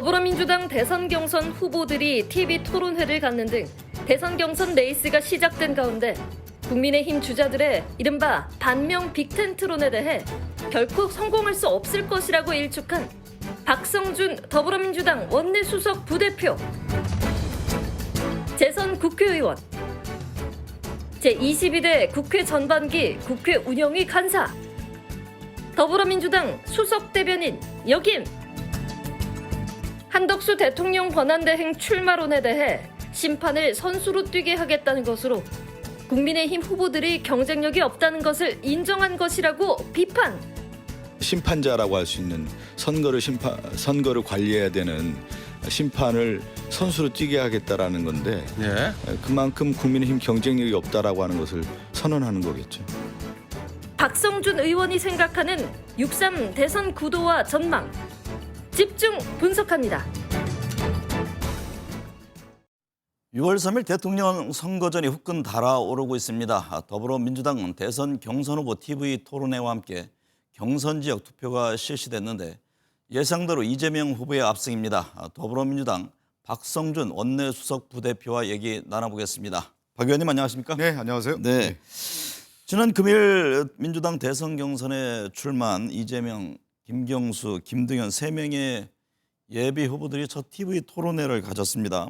더불어민주당 대선 경선 후보들이 TV 토론회를 갖는 등 대선 경선 레이스가 시작된 가운데 국민의힘 주자들의 이른바 반명 빅텐트론에 대해 결코 성공할 수 없을 것이라고 일축한 박성준 더불어민주당 원내수석 부대표, 재선 국회의원, 제22대 국회 전반기 국회 운영위 간사, 더불어민주당 수석대변인 역임, 한덕수 대통령 권한대행 출마론에 대해 심판을 선수로 뛰게 하겠다는 것으로 국민의힘 후보들이 경쟁력이 없다는 것을 인정한 것이라고 비판. 심판자라고 할 수 있는 선거를 관리해야 되는 심판을 선수로 뛰게 하겠다라는 건데 그만큼 국민의힘 경쟁력이 없다라고 하는 것을 선언하는 거겠죠. 박성준 의원이 생각하는 6.3 대선 구도와 전망, 집중 분석합니다. 6월 3일 대통령 선거전이 후끈 달아오르고 있습니다. 더불어민주당 대선 경선 후보 TV 토론회와 함께 경선 지역 투표가 실시됐는데 예상대로 이재명 후보의 압승입니다. 더불어민주당 박성준 원내수석 부대표와 얘기 나눠보겠습니다. 박 의원님 안녕하십니까? 네, 안녕하세요. 네. 지난 금일 민주당 대선 경선에 출마한 이재명, 김경수, 김동연 3명의 예비 후보들이 첫 TV 토론회를 가졌습니다.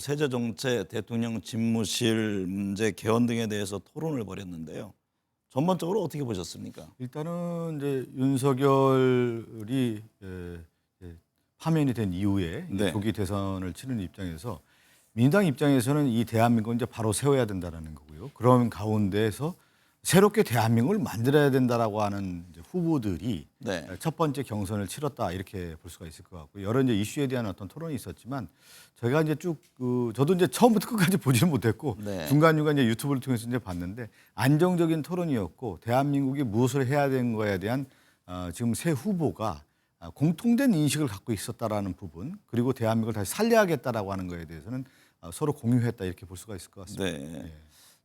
세제 정책, 대통령 집무실 문제, 개헌 등에 대해서 토론을 벌였는데요. 전반적으로 어떻게 보셨습니까? 일단은 이제 윤석열이 파면이 된 이후에 네. 조기 대선을 치르는 입장에서 민주당 입장에서는 이 대한민국을 이제 바로 세워야 된다라는 거고요. 그런 가운데에서 새롭게 대한민국을 만들어야 된다라고 하는 이제 후보들이 네. 첫 번째 경선을 치렀다 이렇게 볼 수가 있을 것 같고 여러 이제 이슈에 대한 어떤 토론이 있었지만 저희가 이제 쭉 저도 이제 처음부터 끝까지 보지는 못했고 네. 중간중간 이제 유튜브를 통해서 이제 봤는데 안정적인 토론이었고 대한민국이 무엇을 해야 되는 거에 대한 지금 새 후보가 공통된 인식을 갖고 있었다라는 부분 그리고 대한민국을 다시 살려야겠다라고 하는 거에 대해서는 서로 공유했다 이렇게 볼 수가 있을 것 같습니다. 네.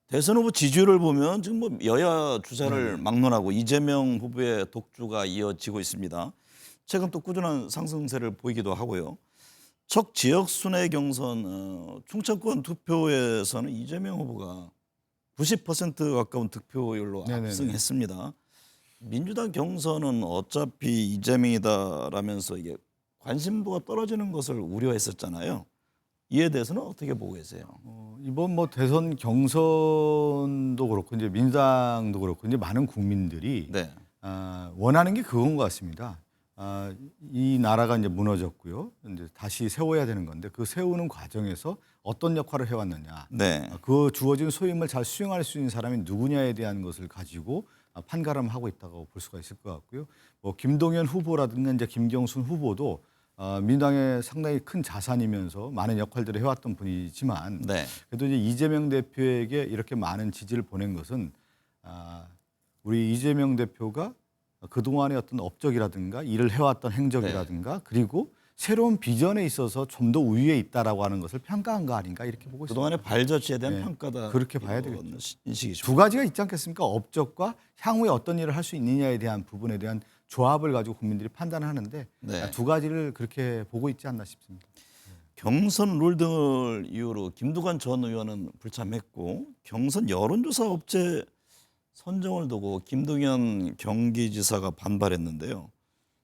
대선 후보 지지율을 보면 지금 여야 주자를 막론하고 이재명 후보의 독주가 이어지고 있습니다. 최근 또 꾸준한 상승세를 보이기도 하고요. 첫 지역 순회 경선 충청권 투표에서는 이재명 후보가 90% 가까운 득표율로 네네네. 압승했습니다. 민주당 경선은 어차피 이재명이다라면서 이게 관심도가 떨어지는 것을 우려했었잖아요. 이에 대해서는 어떻게 보고 계세요? 이번 대선 경선도 그렇고 이제 민주당도 그렇고 이제 많은 국민들이 네. 원하는 게 그건 것 같습니다. 이 나라가 이제 무너졌고요. 이제 다시 세워야 되는 건데 그 세우는 과정에서 어떤 역할을 해왔느냐, 네. 그 주어진 소임을 잘 수행할 수 있는 사람이 누구냐에 대한 것을 가지고 판가름하고 있다고 볼 수가 있을 것 같고요. 김동연 후보라든가 이제 김경순 후보도 민주당의 상당히 큰 자산이면서 많은 역할들을 해왔던 분이지만 네. 그래도 이제 이재명 대표에게 이렇게 많은 지지를 보낸 것은 우리 이재명 대표가 그동안의 어떤 업적이라든가 일을 해왔던 행적이라든가 그리고 새로운 비전에 있어서 좀 더 우위에 있다라고 하는 것을 평가한 거 아닌가 이렇게 보고 있습니다. 그동안의 발자취에 대한 네. 평가다. 그렇게 봐야 되겠죠. 인식이죠. 두 가지가 있지 않겠습니까? 업적과 향후에 어떤 일을 할 수 있느냐에 대한 부분에 대한 조합을 가지고 국민들이 판단하는데 네. 두 가지를 그렇게 보고 있지 않나 싶습니다. 경선 룰 등을 이유로 김두관 전 의원은 불참했고 경선 여론조사 업체 선정을 두고 김동연 경기지사가 반발했는데요.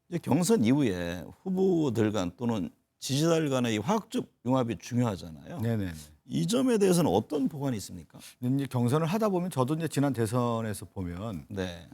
이제 경선 이후에 후보들 간 또는 지지자들 간의 이 화학적 융합이 중요하잖아요. 네네. 이 점에 대해서는 어떤 보관이 있습니까? 이제 경선을 하다 보면 저도 이제 지난 대선에서 보면 네.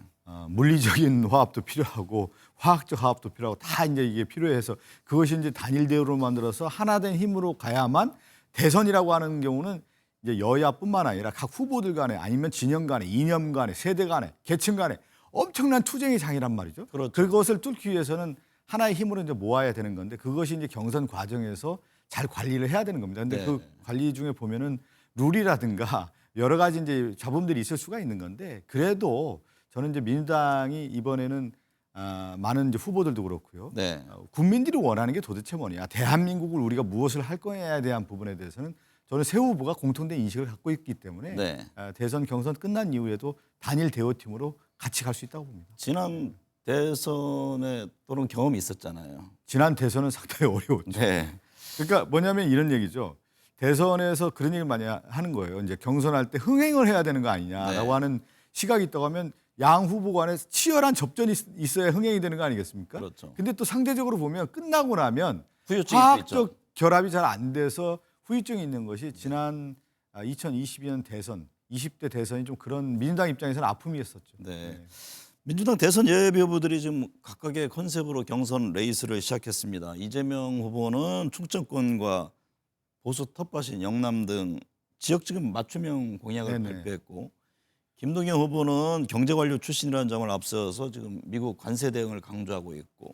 물리적인 화합도 필요하고 화학적 화합도 필요하고 다 이제 이게 필요해서 그것이 이제 단일 대우로 만들어서 하나된 힘으로 가야만 대선이라고 하는 경우는 이제 여야뿐만 아니라 각 후보들 간에 아니면 진영 간에 이념 간에 세대 간에 계층 간에 엄청난 투쟁의 장이란 말이죠. 그렇죠. 그것을 뚫기 위해서는 하나의 힘으로 이제 모아야 되는 건데 그것이 이제 경선 과정에서 잘 관리를 해야 되는 겁니다. 근데 네. 그 관리 중에 보면은 룰이라든가 여러 가지 이제 잡음들이 있을 수가 있는 건데 그래도 저는 이제 민주당이 이번에는 많은 이제 후보들도 그렇고요. 네. 국민들이 원하는 게 도대체 뭐냐. 대한민국을 우리가 무엇을 할 거냐에 대한 부분에 대해서는 저는 새 후보가 공통된 인식을 갖고 있기 때문에 네. 대선 경선 끝난 이후에도 단일 대우팀으로 같이 갈 수 있다고 봅니다. 지난 대선에 또는 경험이 있었잖아요. 지난 대선은 상당히 어려웠죠. 네. 그러니까 뭐냐면 이런 얘기죠. 대선에서 그런 얘기를 많이 하는 거예요. 이제 경선할 때 흥행을 해야 되는 거 아니냐라고 네. 하는 시각이 있다고 하면 양 후보 간에 치열한 접전이 있어야 흥행이 되는 거 아니겠습니까? 그렇죠. 근데 또 상대적으로 보면 끝나고 나면 후유증이 또 있죠. 화학적 결합이 잘 안 돼서 후유증이 있는 것이 지난 2022년 대선, 20대 대선이 좀 그런 민주당 입장에서는 아픔이었었죠. 네. 민주당 대선 예비 후보들이 지금 각각의 컨셉으로 경선 레이스를 시작했습니다. 이재명 후보는 충청권과 보수 텃밭인 영남 등 지역 지금 맞춤형 공약을 네네. 발표했고, 김동연 후보는 경제관료 출신이라는 점을 앞서서 지금 미국 관세 대응을 강조하고 있고,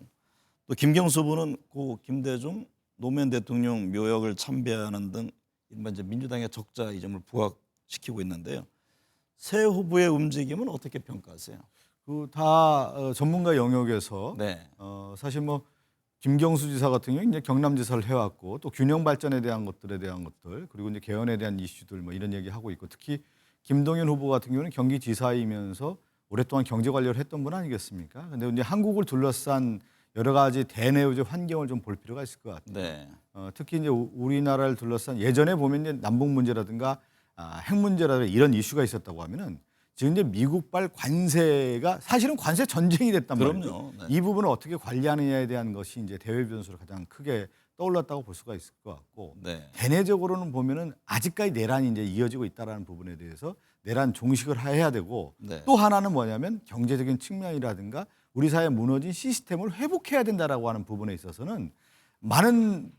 또 김경수 후보는 고 김대중 노무현 대통령 묘역을 참배하는 등 이른바 이제 민주당의 적자 이 점을 부각시키고 있는데요. 새 후보의 움직임은 어떻게 평가하세요? 그 다 전문가 영역에서 네. 사실 뭐 김경수 지사 같은 경우 이제 경남지사를 해왔고 또 균형 발전에 대한 것들에 대한 것들 그리고 이제 개헌에 대한 이슈들 뭐 이런 얘기 하고 있고 특히 김동연 후보 같은 경우는 경기지사이면서 오랫동안 경제 관리를 했던 분 아니겠습니까? 근데 이제 한국을 둘러싼 여러 가지 대내외적 환경을 좀 볼 필요가 있을 것 같아요. 네. 특히 이제 우리나라를 둘러싼 예전에 보면 이제 남북 문제라든가 핵 문제라든가 이런 이슈가 있었다고 하면은 지금 이제 미국발 관세가 사실은 관세 전쟁이 됐단 말이죠. 그럼요. 네. 이 부분을 어떻게 관리하느냐에 대한 것이 이제 대외 변수로 가장 크게 떠올랐다고 볼 수가 있을 것 같고 네. 대내적으로는 보면은 아직까지 내란이 이제 이어지고 있다라는 부분에 대해서 내란 종식을 해야 되고 네. 또 하나는 뭐냐면 경제적인 측면이라든가 우리 사회 무너진 시스템을 회복해야 된다라고 하는 부분에 있어서는 많은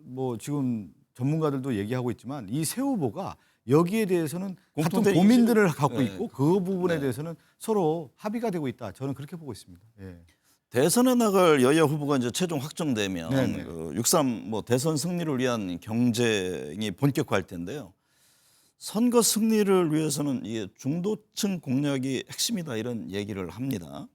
뭐 지금 전문가들도 얘기하고 있지만 이 새 후보가 여기에 대해서는 같은 공통된 고민들을 인식을- 갖고 네. 있고 그 부분에 네. 대해서는 서로 합의가 되고 있다. 저는 그렇게 보고 있습니다. 예. 대선에 나갈 여야 후보가 이제 최종 확정되면 네네. 6.3 뭐 대선 승리를 위한 경쟁이 본격화할 텐데요. 선거 승리를 위해서는 이게 중도층 공략이 핵심이다 이런 얘기를 합니다.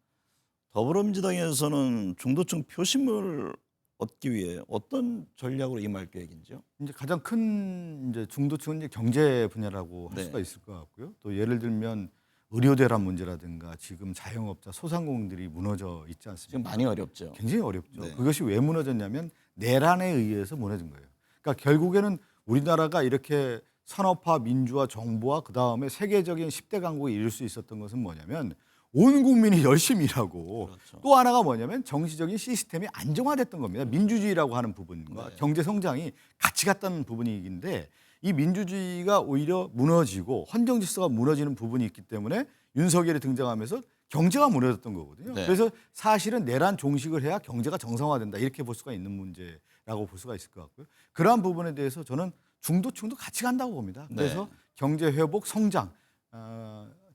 더불어민주당에서는 중도층 표심을 얻기 위해 어떤 전략으로 임할 계획인지요? 이제 가장 큰 이제 중도층은 이제 경제 분야라고 할 네. 수가 있을 것 같고요. 또 예를 들면 의료 대란 문제라든가 지금 자영업자 소상공인들이 무너져 있지 않습니까? 지금 많이 어렵죠. 굉장히 어렵죠. 네. 그것이 왜 무너졌냐면 내란에 의해서 무너진 거예요. 그러니까 결국에는 우리나라가 이렇게 산업화, 민주화, 정부화 그다음에 세계적인 10대 강국에 이룰 수 있었던 것은 뭐냐면 온 국민이 열심히 일하고 그렇죠. 또 하나가 뭐냐면 정치적인 시스템이 안정화됐던 겁니다. 민주주의라고 하는 부분과 네. 경제 성장이 같이 갔다는 부분이긴데 이 민주주의가 오히려 무너지고 헌정 질서가 무너지는 부분이 있기 때문에 윤석열이 등장하면서 경제가 무너졌던 거거든요. 네. 그래서 사실은 내란 종식을 해야 경제가 정상화된다 이렇게 볼 수가 있는 문제라고 볼 수가 있을 것 같고요. 그러한 부분에 대해서 저는 중도층도 같이 간다고 봅니다. 그래서 네. 경제 회복, 성장,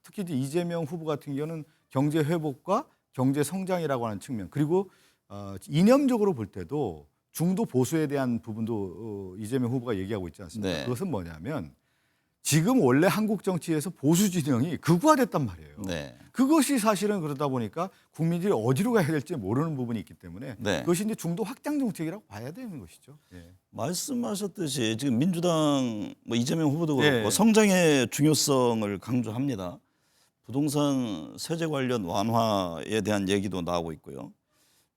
특히 이제 이재명 후보 같은 경우는 경제 회복과 경제 성장이라고 하는 측면 그리고 이념적으로 볼 때도 중도 보수에 대한 부분도 이재명 후보가 얘기하고 있지 않습니까? 네. 그것은 뭐냐면 지금 원래 한국 정치에서 보수 진영이 극화됐단 말이에요. 네. 그것이 사실은 그러다 보니까 국민들이 어디로 가야 될지 모르는 부분이 있기 때문에 네. 그것이 이제 중도 확장 정책이라고 봐야 되는 것이죠. 예. 말씀하셨듯이 지금 민주당 뭐 이재명 후보도 그렇고 네. 성장의 중요성을 강조합니다. 부동산 세제 관련 완화에 대한 얘기도 나오고 있고요.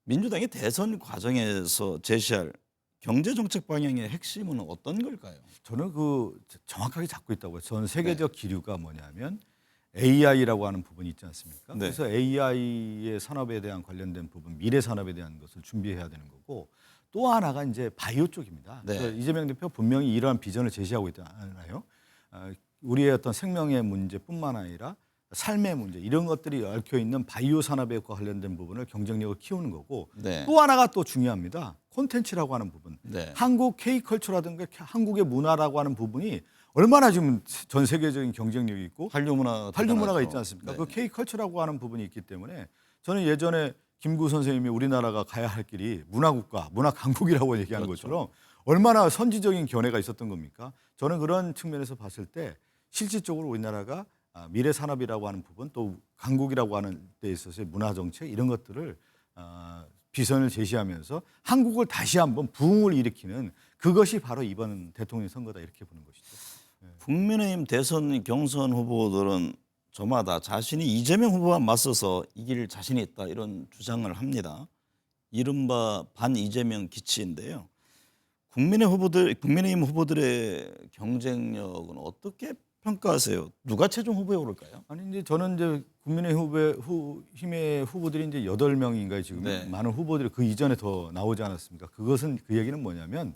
민주당이 대선 과정에서 제시할 경제 정책 방향의 핵심은 어떤 걸까요? 저는 그 정확하게 잡고 있다고요. 전 세계적 기류가 뭐냐면 AI라고 하는 부분이 있지 않습니까? 네. 그래서 AI의 산업에 대한 관련된 부분, 미래 산업에 대한 것을 준비해야 되는 거고 또 하나가 이제 바이오 쪽입니다. 네. 그래서 이재명 대표 분명히 이러한 비전을 제시하고 있잖아요. 우리의 어떤 생명의 문제뿐만 아니라 삶의 문제 이런 것들이 얽혀 있는 바이오 산업에 관련된 부분을 경쟁력을 키우는 거고 네. 또 하나가 또 중요합니다. 콘텐츠라고 하는 부분. 네. 한국 K컬처라든가 한국의 문화라고 하는 부분이 얼마나 지금 전 세계적인 경쟁력이 있고 한류 문화가 있지 않습니까? 네. 그 K컬처라고 하는 부분이 있기 때문에 저는 예전에 김구 선생님이 우리나라가 가야 할 길이 문화국가, 문화강국이라고 얘기하는 그렇죠. 것처럼 얼마나 선지적인 견해가 있었던 겁니까? 저는 그런 측면에서 봤을 때 실질적으로 우리나라가 미래 산업이라고 하는 부분 또 강국이라고 하는 데 있어서의 문화 정책 이런 것들을 비전을 제시하면서 한국을 다시 한번 부흥을 일으키는 그것이 바로 이번 대통령 선거다 이렇게 보는 것이죠. 국민의힘 대선 경선 후보들은 저마다 자신이 이재명 후보와 맞서서 이길 자신이 있다 이런 주장을 합니다. 이른바 반 이재명 기치인데요. 국민의힘 후보들의 경쟁력은 어떻게 평가하세요? 누가 최종 후보에 오를까요? 아니 이제 저는 이제 국민의힘의 후보들이 이제 8명인가요 지금 네. 많은 후보들이 그 이전에 더 나오지 않았습니까? 그것은 그 얘기는 뭐냐면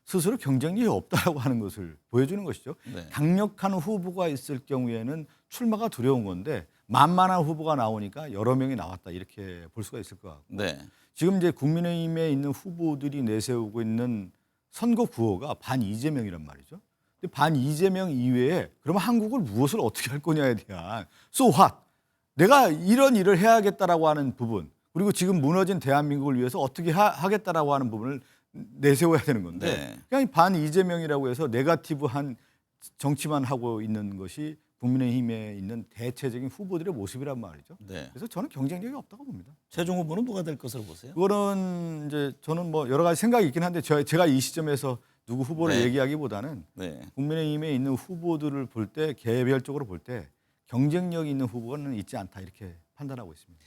스스로 경쟁력이 없다라고 하는 것을 보여주는 것이죠. 네. 강력한 후보가 있을 경우에는 출마가 두려운 건데 만만한 후보가 나오니까 여러 명이 나왔다 이렇게 볼 수가 있을 것 같고 네. 지금 이제 국민의힘에 있는 후보들이 내세우고 있는 선거 구호가 반 이재명이란 말이죠. 근데 반 이재명 이외에 그러면 한국을 무엇을 어떻게 할 거냐에 대한 so what? 내가 이런 일을 해야겠다라고 하는 부분 그리고 지금 무너진 대한민국을 위해서 어떻게 하겠다라고 하는 부분을 내세워야 되는 건데 네. 그냥 반 이재명이라고 해서 네거티브한 정치만 하고 있는 것이 국민의힘에 있는 대체적인 후보들의 모습이란 말이죠. 네. 그래서 저는 경쟁력이 없다고 봅니다. 최종 후보는 누가 될 것으로 보세요? 그거는 이제 저는 뭐 여러 가지 생각이 있긴 한데 제가 이 시점에서 누구 후보를 네. 얘기하기보다는 네. 국민의힘에 있는 후보들을 볼 때 개별적으로 볼 때 경쟁력 있는 후보는 있지 않다 이렇게 판단하고 있습니다.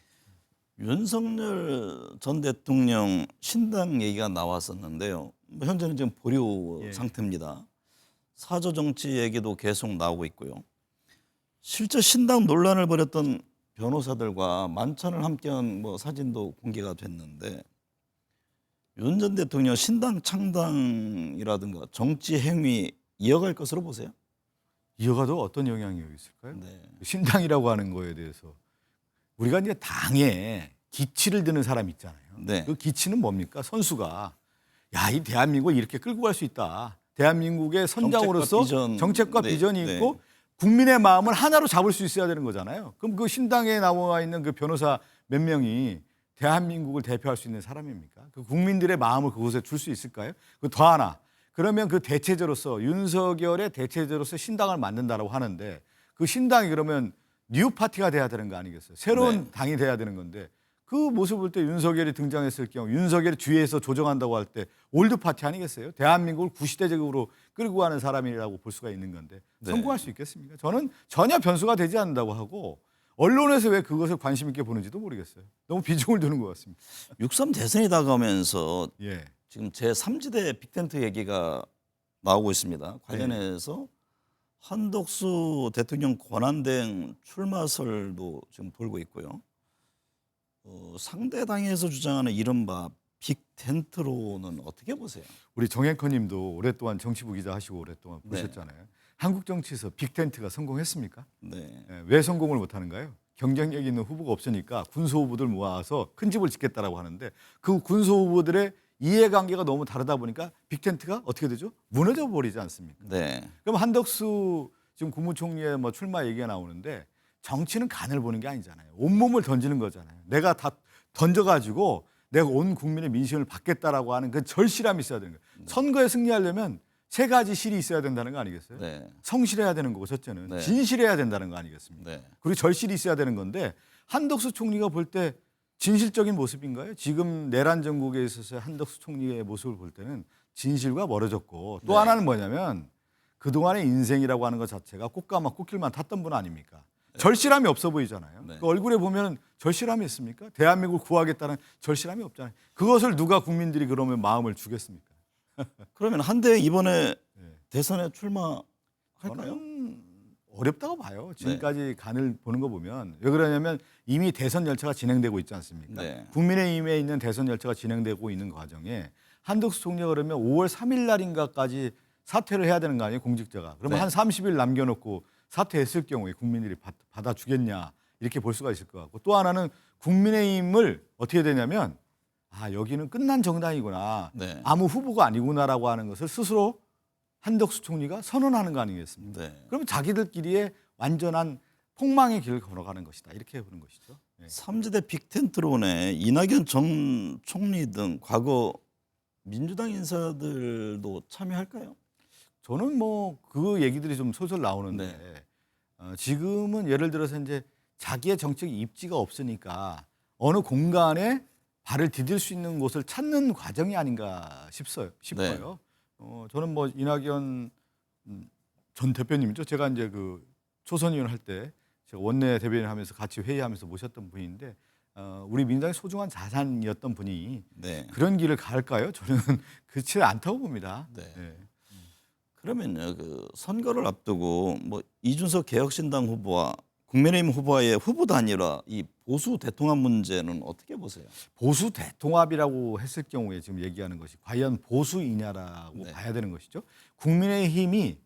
윤석열 전 대통령 신당 얘기가 나왔었는데요. 뭐 현재는 지금 보류 예. 상태입니다. 사저 정치 얘기도 계속 나오고 있고요. 실제 신당 논란을 벌였던 변호사들과 만찬을 함께한 뭐 사진도 공개가 됐는데 윤 전 대통령 신당 창당이라든가 정치 행위 이어갈 것으로 보세요? 이어가도 어떤 영향이 있을까요? 네. 신당이라고 하는 거에 대해서 우리가 이제 당에 기치를 드는 사람 있잖아요. 네. 그 기치는 뭡니까? 선수가 야, 이 대한민국을 이렇게 끌고 갈 수 있다. 대한민국의 선장으로서 정책과 네, 비전이 네. 있고 국민의 마음을 하나로 잡을 수 있어야 되는 거잖아요. 그럼 그 신당에 나와 있는 그 변호사 몇 명이 대한민국을 대표할 수 있는 사람입니까? 그 국민들의 마음을 그곳에 줄 수 있을까요? 그 더 하나. 그러면 그 대체제로서 윤석열의 대체제로서 신당을 만든다라고 하는데 그 신당이 그러면 뉴 파티가 돼야 되는 거 아니겠어요? 새로운 네. 당이 돼야 되는 건데 그 모습을 볼 때 윤석열이 등장했을 경우 윤석열이 뒤에서 조정한다고 할 때 올드 파티 아니겠어요? 대한민국을 구시대적으로 끌고 가는 사람이라고 볼 수가 있는 건데 네. 성공할 수 있겠습니까? 저는 전혀 변수가 되지 않는다고 하고 언론에서 왜 그것을 관심 있게 보는지도 모르겠어요. 너무 비중을 두는 것 같습니다. 6.3 대선이 다가오면서 예. 지금 제3지대 빅텐트 얘기가 나오고 있습니다. 관련해서 한덕수 대통령 권한대행 출마설도 지금 돌고 있고요. 상대 당에서 주장하는 이른바 빅텐트로는 어떻게 보세요? 우리 정앵커님도 오랫동안 정치부 기자 하시고 오랫동안 네. 보셨잖아요. 한국 정치에서 빅텐트가 성공했습니까? 네. 예, 왜 성공을 못하는가요? 경쟁력 있는 후보가 없으니까 군소 후보들 모아서 큰 집을 짓겠다라고 하는데 그 군소 후보들의 이해관계가 너무 다르다 보니까 빅텐트가 어떻게 되죠? 무너져 버리지 않습니까? 네. 그럼 한덕수 지금 국무총리의 뭐 출마 얘기가 나오는데 정치는 간을 보는 게 아니잖아요. 온몸을 던지는 거잖아요. 내가 다 던져가지고 내가 온 국민의 민심을 받겠다라고 하는 그 절실함이 있어야 되는 거예요. 선거에 승리하려면 세 가지 실이 있어야 된다는 거 아니겠어요? 네. 성실해야 되는 거고 첫째는 네. 진실해야 된다는 거 아니겠습니까? 네. 그리고 절실히 있어야 되는 건데 한덕수 총리가 볼 때 진실적인 모습인가요? 지금 내란 정국에 있어서 한덕수 총리의 모습을 볼 때는 진실과 멀어졌고 또 네. 하나는 뭐냐면 그동안의 인생이라고 하는 것 자체가 꽃길만 탔던 분 아닙니까? 절실함이 없어 보이잖아요. 네. 그 얼굴에 보면 절실함이 있습니까? 대한민국을 구하겠다는 절실함이 없잖아요. 그것을 누가 국민들이 그러면 마음을 주겠습니까? 그러면 한대 이번에 네. 대선에 출마할까요? 저는 어렵다고 봐요. 지금까지 간을 보는 거 보면 왜 그러냐면 이미 대선 열차가 진행되고 있지 않습니까? 네. 국민의힘에 있는 대선 열차가 진행되고 있는 과정에 한덕수 총리가 그러면 5월 3일 날인가까지 사퇴를 해야 되는 거 아니에요, 공직자가. 그러면 네. 한 30일 남겨놓고 사퇴했을 경우에 국민들이 받아주겠냐 이렇게 볼 수가 있을 것 같고 또 하나는 국민의힘을 어떻게 되냐면 아 여기는 끝난 정당이구나 네. 아무 후보가 아니구나라고 하는 것을 스스로 한덕수 총리가 선언하는 거 아니겠습니까? 네. 그러면 자기들끼리의 완전한 폭망의 길을 걸어가는 것이다 이렇게 보는 것이죠. 네. 3지대 빅텐트론에 이낙연 전 총리 등 과거 민주당 인사들도 참여할까요? 저는 뭐 그 얘기들이 좀 솔솔 나오는데 네. 지금은 예를 들어서 이제 자기의 정책 입지가 없으니까 어느 공간에 발을 디딜 수 있는 곳을 찾는 과정이 아닌가 싶어요. 네. 저는 뭐 이낙연 전 대표님이죠. 제가 이제 그 초선 의원 할 때 제가 원내 대변인 하면서 같이 회의하면서 모셨던 분인데 우리 민주당의 소중한 자산이었던 분이 네. 그런 길을 갈까요? 저는 그렇지 않다고 봅니다. 네. 네. 그러면요, 그 선거를 앞두고 뭐 이준석 개혁신당 후보와 국민의힘 후보와의 후보 단일화, 이 보수 대통합 문제는 어떻게 보세요? 보수 대통합이라고 했을 경우에 지금 얘기하는 것이 과연 보수이냐라고 네. 봐야 되는 것이죠. 국민의힘이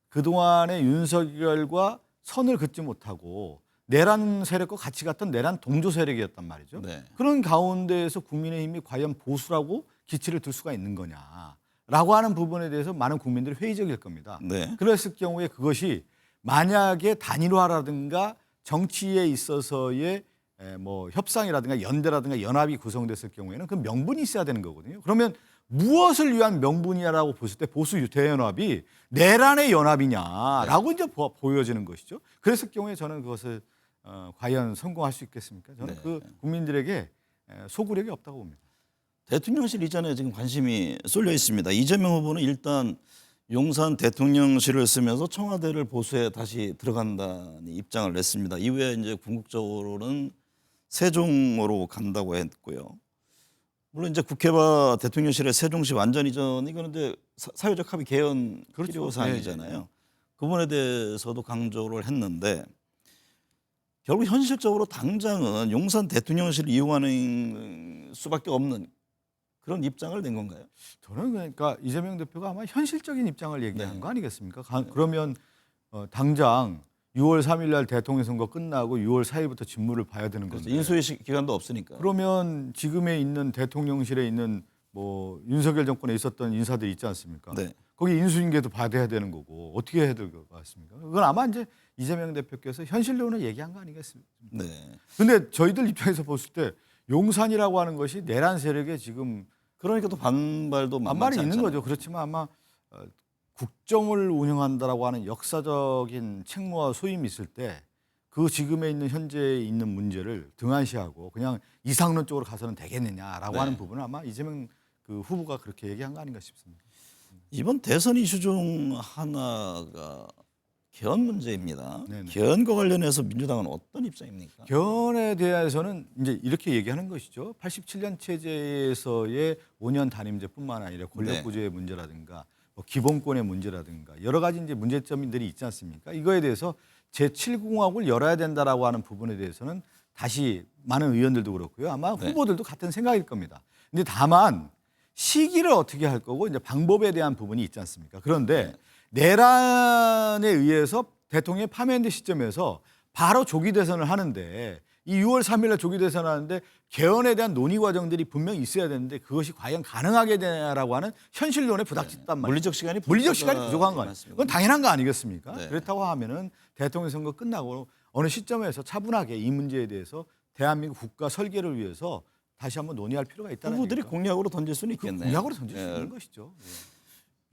그동안의 윤석열과 선을 긋지 못하고 내란 세력과 같이 갔던 내란 동조 세력이었단 말이죠. 네. 그런 가운데에서 국민의힘이 과연 보수라고 기치를 들 수가 있는 거냐라고 하는 부분에 대해서 많은 국민들이 회의적일 겁니다. 네. 그랬을 경우에 그것이 만약에 단일화라든가 정치에 있어서의 뭐 협상이라든가 연대라든가 연합이 구성됐을 경우에는 그 명분이 있어야 되는 거거든요. 그러면 무엇을 위한 명분이냐라고 봤을 때 보수 대연합이 내란의 연합이냐라고 이제 보여지는 것이죠. 그랬을 경우에 저는 그것을 과연 성공할 수 있겠습니까? 저는 네. 그 국민들에게 소구력이 없다고 봅니다. 대통령실 이전에 지금 관심이 쏠려 있습니다. 이재명 후보는 일단 용산 대통령실을 쓰면서 청와대를 보수에 다시 들어간다는 입장을 냈습니다. 이후에 이제 궁극적으로는 세종으로 간다고 했고요. 물론 이제 국회와 대통령실의 세종시 완전 이전 이거는 이제 사회적 합의 개헌 그렇죠. 필요 사항이잖아요. 그 부분에 대해서도 강조를 했는데 결국 현실적으로 당장은 용산 대통령실을 이용하는 수밖에 없는 그런 입장을 낸 건가요? 저는 그러니까 이재명 대표가 아마 현실적인 입장을 얘기한 네. 거 아니겠습니까? 그러면 당장 6월 3일 날 대통령 선거 끝나고 6월 4일부터 직무를 봐야 되는 그래서 건데 인수위 기간도 없으니까. 그러면 지금에 있는 대통령실에 있는 뭐 윤석열 정권에 있었던 인사들이 있지 않습니까? 네. 거기 인수인계도 받아야 되는 거고 어떻게 해야 될 것 같습니까? 그건 아마 이제 이재명 대표께서 현실론을 얘기한 거 아니겠습니까? 네. 근데 저희들 입장에서 봤을 때 용산이라고 하는 것이 내란 세력의 지금 그러니까 또 반발도 반발이 만만치 있는 않잖아요. 거죠. 그렇지만 아마 국정을 운영한다라고 하는 역사적인 책무와 소임이 있을 때 그 지금에 있는 현재에 있는 문제를 등한시하고 그냥 이상론적으로 가서는 되겠느냐라고 네. 하는 부분은 아마 이재명 그 후보가 그렇게 얘기한 거 아닌가 싶습니다. 이번 대선 이슈 중 하나가 개헌 문제입니다. 네네. 개헌과 관련해서 민주당은 어떤 입장입니까? 개헌에 대해서는 이제 이렇게 얘기하는 것이죠. 87년 체제에서의 5년 단임제뿐만 아니라 권력구조의 문제라든가 뭐 기본권의 문제라든가 여러 가지 이제 문제점들이 있지 않습니까? 이거에 대해서 제7공화국을 열어야 된다라고 하는 부분에 대해서는 다시 많은 의원들도 그렇고요. 아마 네. 후보들도 같은 생각일 겁니다. 근데 다만 시기를 어떻게 할 거고 이제 방법에 대한 부분이 있지 않습니까? 그런데 내란에 의해서 대통령이 파면된 시점에서 바로 조기 대선을 하는데 이 6월 3일 날 조기 대선을 하는데 개헌에 대한 논의 과정들이 분명히 있어야 되는데 그것이 과연 가능하게 되냐라고 하는 현실론에 부닥쳤단 말이에요. 물리적 시간이 부족한 거 아니에요. 그건 당연한 거 아니겠습니까? 네. 그렇다고 하면은 대통령 선거 끝나고 어느 시점에서 차분하게 이 문제에 대해서 대한민국 국가 설계를 위해서 다시 한번 논의할 필요가 있다는 후보들이 얘기죠. 공약으로 던질 수는 그 있겠네요. 공약으로 던질 수 예. 있는 것이죠.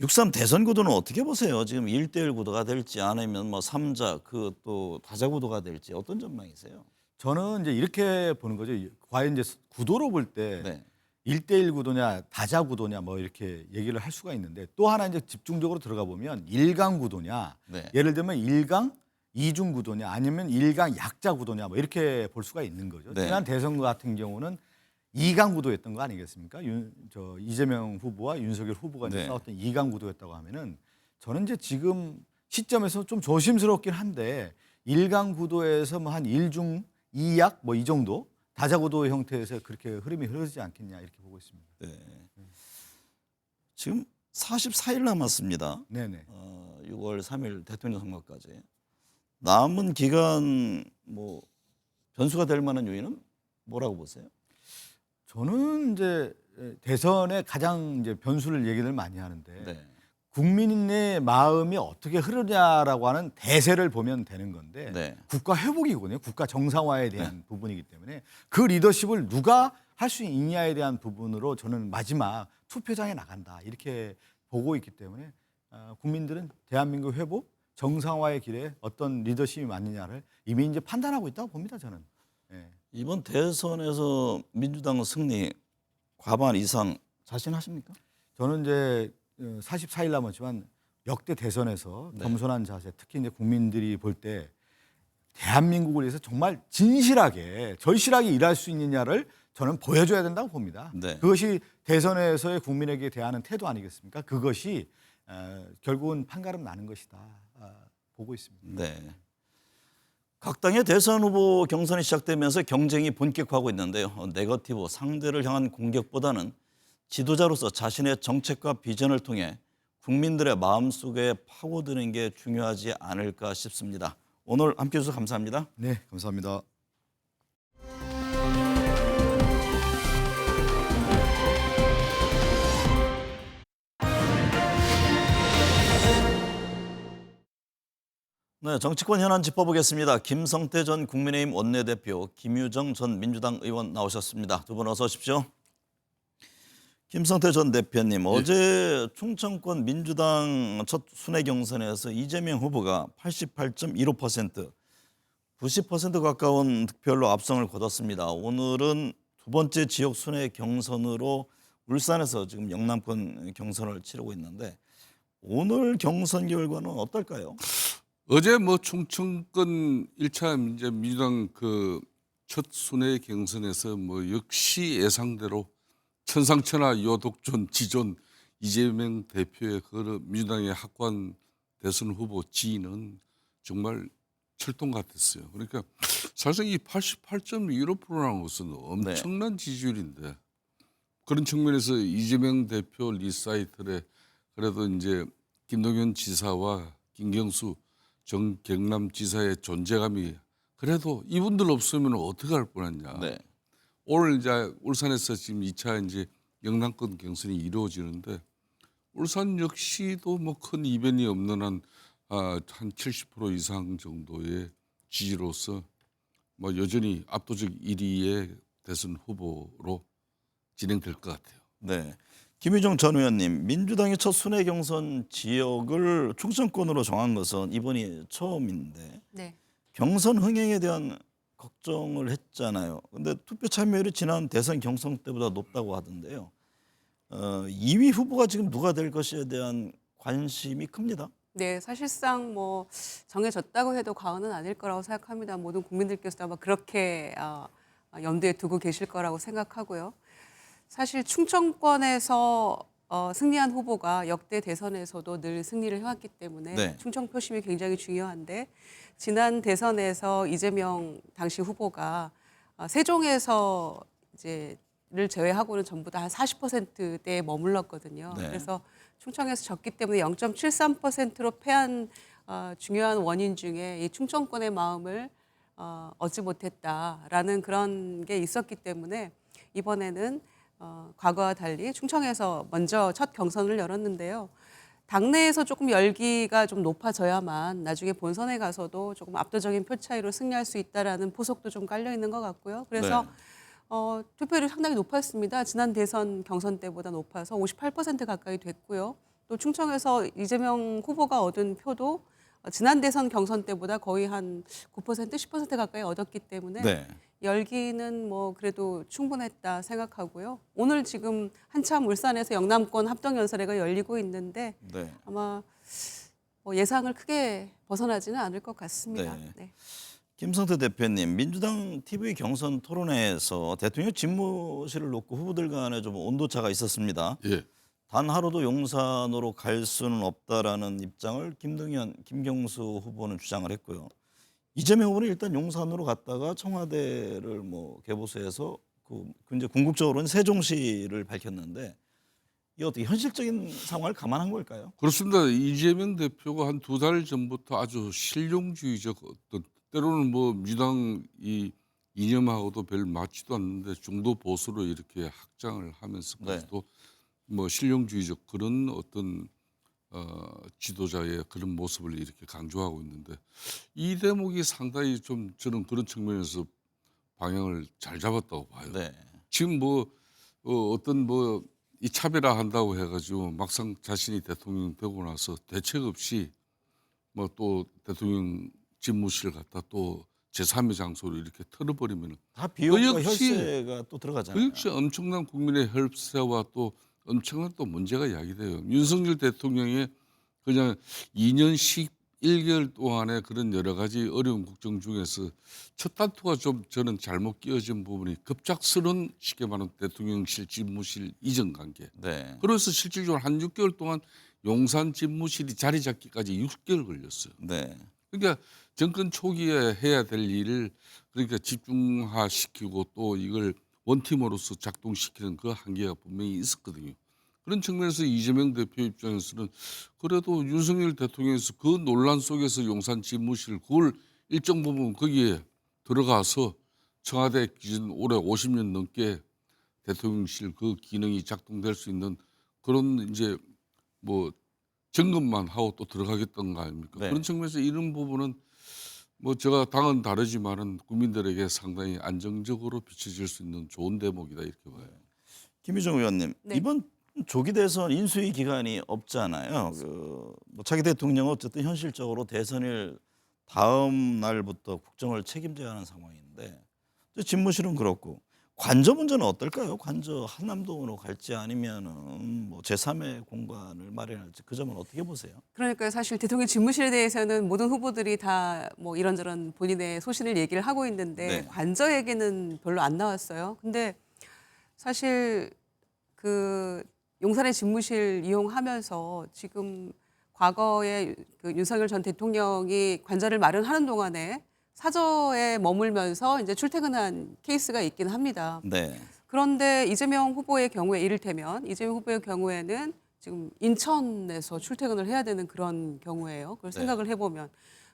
6.3 대선 구도는 어떻게 보세요? 지금 1대1 구도가 될지 아니면 뭐 3자 그 또 다자 구도가 될지 어떤 전망이세요? 저는 이제 이렇게 보는 거죠. 과연 이제 구도로 볼 때 네. 1대1 구도냐 다자 구도냐 뭐 이렇게 얘기를 할 수가 있는데 또 하나 이제 집중적으로 들어가 보면 1강 구도냐 네. 예를 들면 1강 2중 구도냐 아니면 1강 약자 구도냐 뭐 이렇게 볼 수가 있는 거죠. 네. 지난 대선 같은 경우는 2강 구도였던 거 아니겠습니까? 이재명 후보와 윤석열 후보가 이제 네. 싸웠던 2강 구도였다고 하면은 저는 이제 지금 시점에서 좀 조심스럽긴 한데 1강 구도에서 뭐 한 1중 2약 뭐 이 정도 다자 구도 형태에서 그렇게 흐름이 흐르지 않겠냐 이렇게 보고 있습니다. 네. 지금 44일 남았습니다. 네네. 6월 3일 대통령 선거까지 남은 기간 뭐 변수가 될 만한 요인은 뭐라고 보세요? 저는 이제 대선에 가장 이제 변수를 얘기를 많이 하는데 네. 국민의 마음이 어떻게 흐르냐라고 하는 대세를 보면 되는 건데 네. 국가 회복이거든요. 국가 정상화에 대한 부분이기 때문에 그 리더십을 누가 할 수 있냐에 대한 부분으로 저는 마지막 투표장에 나간다 이렇게 보고 있기 때문에 국민들은 대한민국 회복 정상화의 길에 어떤 리더십이 맞느냐를 이미 이제 판단하고 있다고 봅니다. 저는. 예. 이번 대선에서 민주당 승리 과반 이상 자신하십니까? 저는 이제 44일 남았지만 역대 대선에서 네. 겸손한 자세, 특히 이제 국민들이 볼 때 대한민국을 위해서 정말 진실하게 절실하게 일할 수 있느냐를 저는 보여줘야 된다고 봅니다. 네. 그것이 대선에서의 국민에게 대하는 태도 아니겠습니까? 그것이 결국은 판가름 나는 것이다 보고 있습니다. 네. 각 당의 대선 후보 경선이 시작되면서 경쟁이 본격화하고 있는데요. 네거티브 상대를 향한 공격보다는 지도자로서 자신의 정책과 비전을 통해 국민들의 마음속에 파고드는 게 중요하지 않을까 싶습니다. 오늘 함께해 주셔서 감사합니다. 네, 감사합니다. 네, 정치권 현안 짚어보겠습니다. 김성태 전 국민의힘 원내대표, 김유정 전 민주당 의원 나오셨습니다. 두 분 어서 오십시오. 김성태 전 대표님, 어제 충청권 민주당 첫 순회 경선에서 이재명 후보가 88.15%, 90% 가까운 득표율로 압승을 거뒀습니다. 오늘은 두 번째 지역 순회 경선으로 울산에서 지금 영남권 경선을 치르고 있는데 오늘 경선 결과는 어떨까요? 어제 뭐 충청권 1차 이제 민주당 그 첫 순회 경선에서 뭐 역시 예상대로 천상천하 요독존 지존 이재명 대표의 그 민주당의 확고한 대선 후보 지위는 정말 철동 같았어요. 그러니까 사실상 이 88.15%라는 것은 엄청난 지지율인데 그런 측면에서 이재명 대표 리사이틀에 그래도 이제 김동연 지사와 김경수 정 경남지사의 존재감이 그래도 이분들 없으면 어떻게 할 뻔했냐. 네. 오늘 이제 울산에서 지금 2차 이제 영남권 경선이 이루어지는데 울산 역시도 뭐 큰 이변이 없는 한 70% 이상 정도의 지지로서 뭐 여전히 압도적 1위의 대선 후보로 진행될 것 같아요. 네. 김유정 전 의원님, 민주당이 첫 순회 경선 지역을 충청권으로 정한 것은 이번이 처음인데 네. 경선 흥행에 대한 걱정을 했잖아요. 근데 투표 참여율이 지난 대선 경선 때보다 높다고 하던데요. 2위 후보가 지금 누가 될 것에 대한 관심이 큽니다. 네, 사실상 뭐 정해졌다고 해도 과언은 아닐 거라고 생각합니다. 모든 국민들께서도 아마 그렇게 염두에 두고 계실 거라고 생각하고요. 사실 충청권에서 승리한 후보가 역대 대선에서도 늘 승리를 해왔기 때문에 네. 충청 표심이 굉장히 중요한데 지난 대선에서 이재명 당시 후보가 세종에서 이제를 제외하고는 전부 다 한 40%대에 머물렀거든요. 네. 그래서 충청에서 졌기 때문에 0.73%로 패한 중요한 원인 중에 이 충청권의 마음을 얻지 못했다라는 그런 게 있었기 때문에 이번에는 과거와 달리 충청에서 먼저 첫 경선을 열었는데요. 당내에서 조금 열기가 좀 높아져야만 나중에 본선에 가서도 조금 압도적인 표 차이로 승리할 수 있다라는 포석도 좀 깔려 있는 것 같고요. 그래서 네. 투표율이 상당히 높았습니다. 지난 대선 경선 때보다 높아서 58% 가까이 됐고요. 또 충청에서 이재명 후보가 얻은 표도 지난 대선 경선 때보다 거의 한 9%, 10% 가까이 얻었기 때문에 네. 열기는 뭐 그래도 충분했다 생각하고요. 오늘 지금 한참 울산에서 영남권 합동연설회가 열리고 있는데 네. 아마 뭐 예상을 크게 벗어나지는 않을 것 같습니다. 네. 네. 김성태 대표님, 민주당 TV 경선 토론회에서 대통령 집무실을 놓고 후보들 간에 좀 온도차가 있었습니다. 예. 단 하루도 용산으로 갈 수는 없다라는 입장을 김동연, 김경수 후보는 주장을 했고요. 이재명 후보는 일단 용산으로 갔다가 청와대를 뭐 개보수해서 굉장히 궁극적으로는 세종시를 밝혔는데 이 어떻게 현실적인 상황을 감안한 걸까요? 그렇습니다. 이재명 대표가 한 2달 전부터 아주 실용주의적 어떤 때로는 뭐 민주당 이 이념하고도 별 맞지도 않는데 중도 보수로 이렇게 확장을 하면서까지도 뭐 실용주의적 그런 어떤 지도자의 그런 모습을 이렇게 강조하고 있는데 이 대목이 상당히 좀 저는 그런 측면에서 방향을 잘 잡았다고 봐요. 네. 지금 뭐 어떤 뭐 이 차별화 한다고 해가지고 막상 자신이 대통령 되고 나서 대책 없이 뭐 또 대통령 집무실 갔다 또 제3의 장소로 이렇게 털어버리면 다 비용과 그 역시- 혈세가 또 들어가잖아요. 그 역시 엄청난 국민의 혈세와 또 엄청난 또 문제가 야기돼요. 윤석열 대통령의 그냥 2년씩 1개월 동안의 그런 여러 가지 어려운 국정 중에서 첫 단추가 좀 저는 잘못 끼어진 부분이 급작스러운 쉽게 말하면 대통령실 집무실 이전 관계. 네. 그래서 실질적으로 한 6개월 동안 용산 집무실이 자리 잡기까지 6개월 걸렸어요. 네. 그러니까 정권 초기에 해야 될 일을 그러니까 집중화시키고 또 이걸 원팀으로서 작동시키는 그 한계가 분명히 있었거든요. 그런 측면에서 이재명 대표 입장에서는 그래도 윤석열 대통령에서 그 논란 속에서 용산 집무실 그걸 일정 부분 거기에 들어가서 청와대 기준 올해 50년 넘게 대통령실 그 기능이 작동될 수 있는 그런 이제 뭐 점검만 하고 또 들어가겠다는 거 아닙니까? 네. 그런 측면에서 이런 부분은 뭐 제가 당은 다르지만은 국민들에게 상당히 안정적으로 비춰질 수 있는 좋은 대목이다 이렇게 봐요. 김희정 의원님, 네. 이번 조기 대선 인수위 기간이 없잖아요. 뭐 차기 대통령은 어쨌든 현실적으로 대선일 다음 날부터 국정을 책임져야 하는 상황인데 집무실은 그렇고 관저 문제는 어떨까요? 관저 한남동으로 갈지 아니면은 뭐 제3의 공간을 마련할지 그 점은 어떻게 보세요? 그러니까 사실 대통령 집무실에 대해서는 모든 후보들이 다 뭐 이런저런 본인의 소신을 얘기를 하고 있는데 네. 관저 얘기는 별로 안 나왔어요. 근데 사실 그 용산의 집무실 이용하면서 지금 과거에 그 윤석열 전 대통령이 관저를 마련하는 동안에 사저에 머물면서 이제 출퇴근한 케이스가 있긴 합니다. 네. 그런데 이재명 후보의 경우에 이를테면 이재명 후보의 경우에는 지금 인천에서 출퇴근을 해야 되는 그런 경우예요. 그걸 네. 생각을 해보면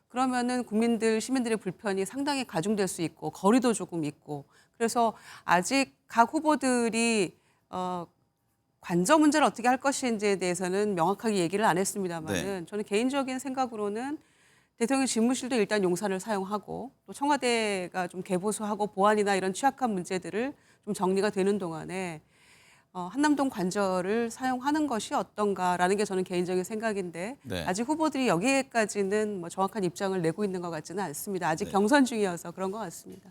그러면은 국민들 시민들의 불편이 상당히 가중될 수 있고 거리도 조금 있고 그래서 아직 각 후보들이 관저 문제를 어떻게 할 것인지에 대해서는 명확하게 얘기를 안 했습니다만은 저는 개인적인 생각으로는 대통령 집무실도 일단 용산을 사용하고 또 청와대가 좀 개보수하고 보안이나 이런 취약한 문제들을 좀 정리가 되는 동안에 한남동 관저를 사용하는 것이 어떤가라는 게 저는 개인적인 생각인데 네. 아직 후보들이 여기에까지는 뭐 정확한 입장을 내고 있는 것 같지는 않습니다. 아직 네. 경선 중이어서 그런 것 같습니다.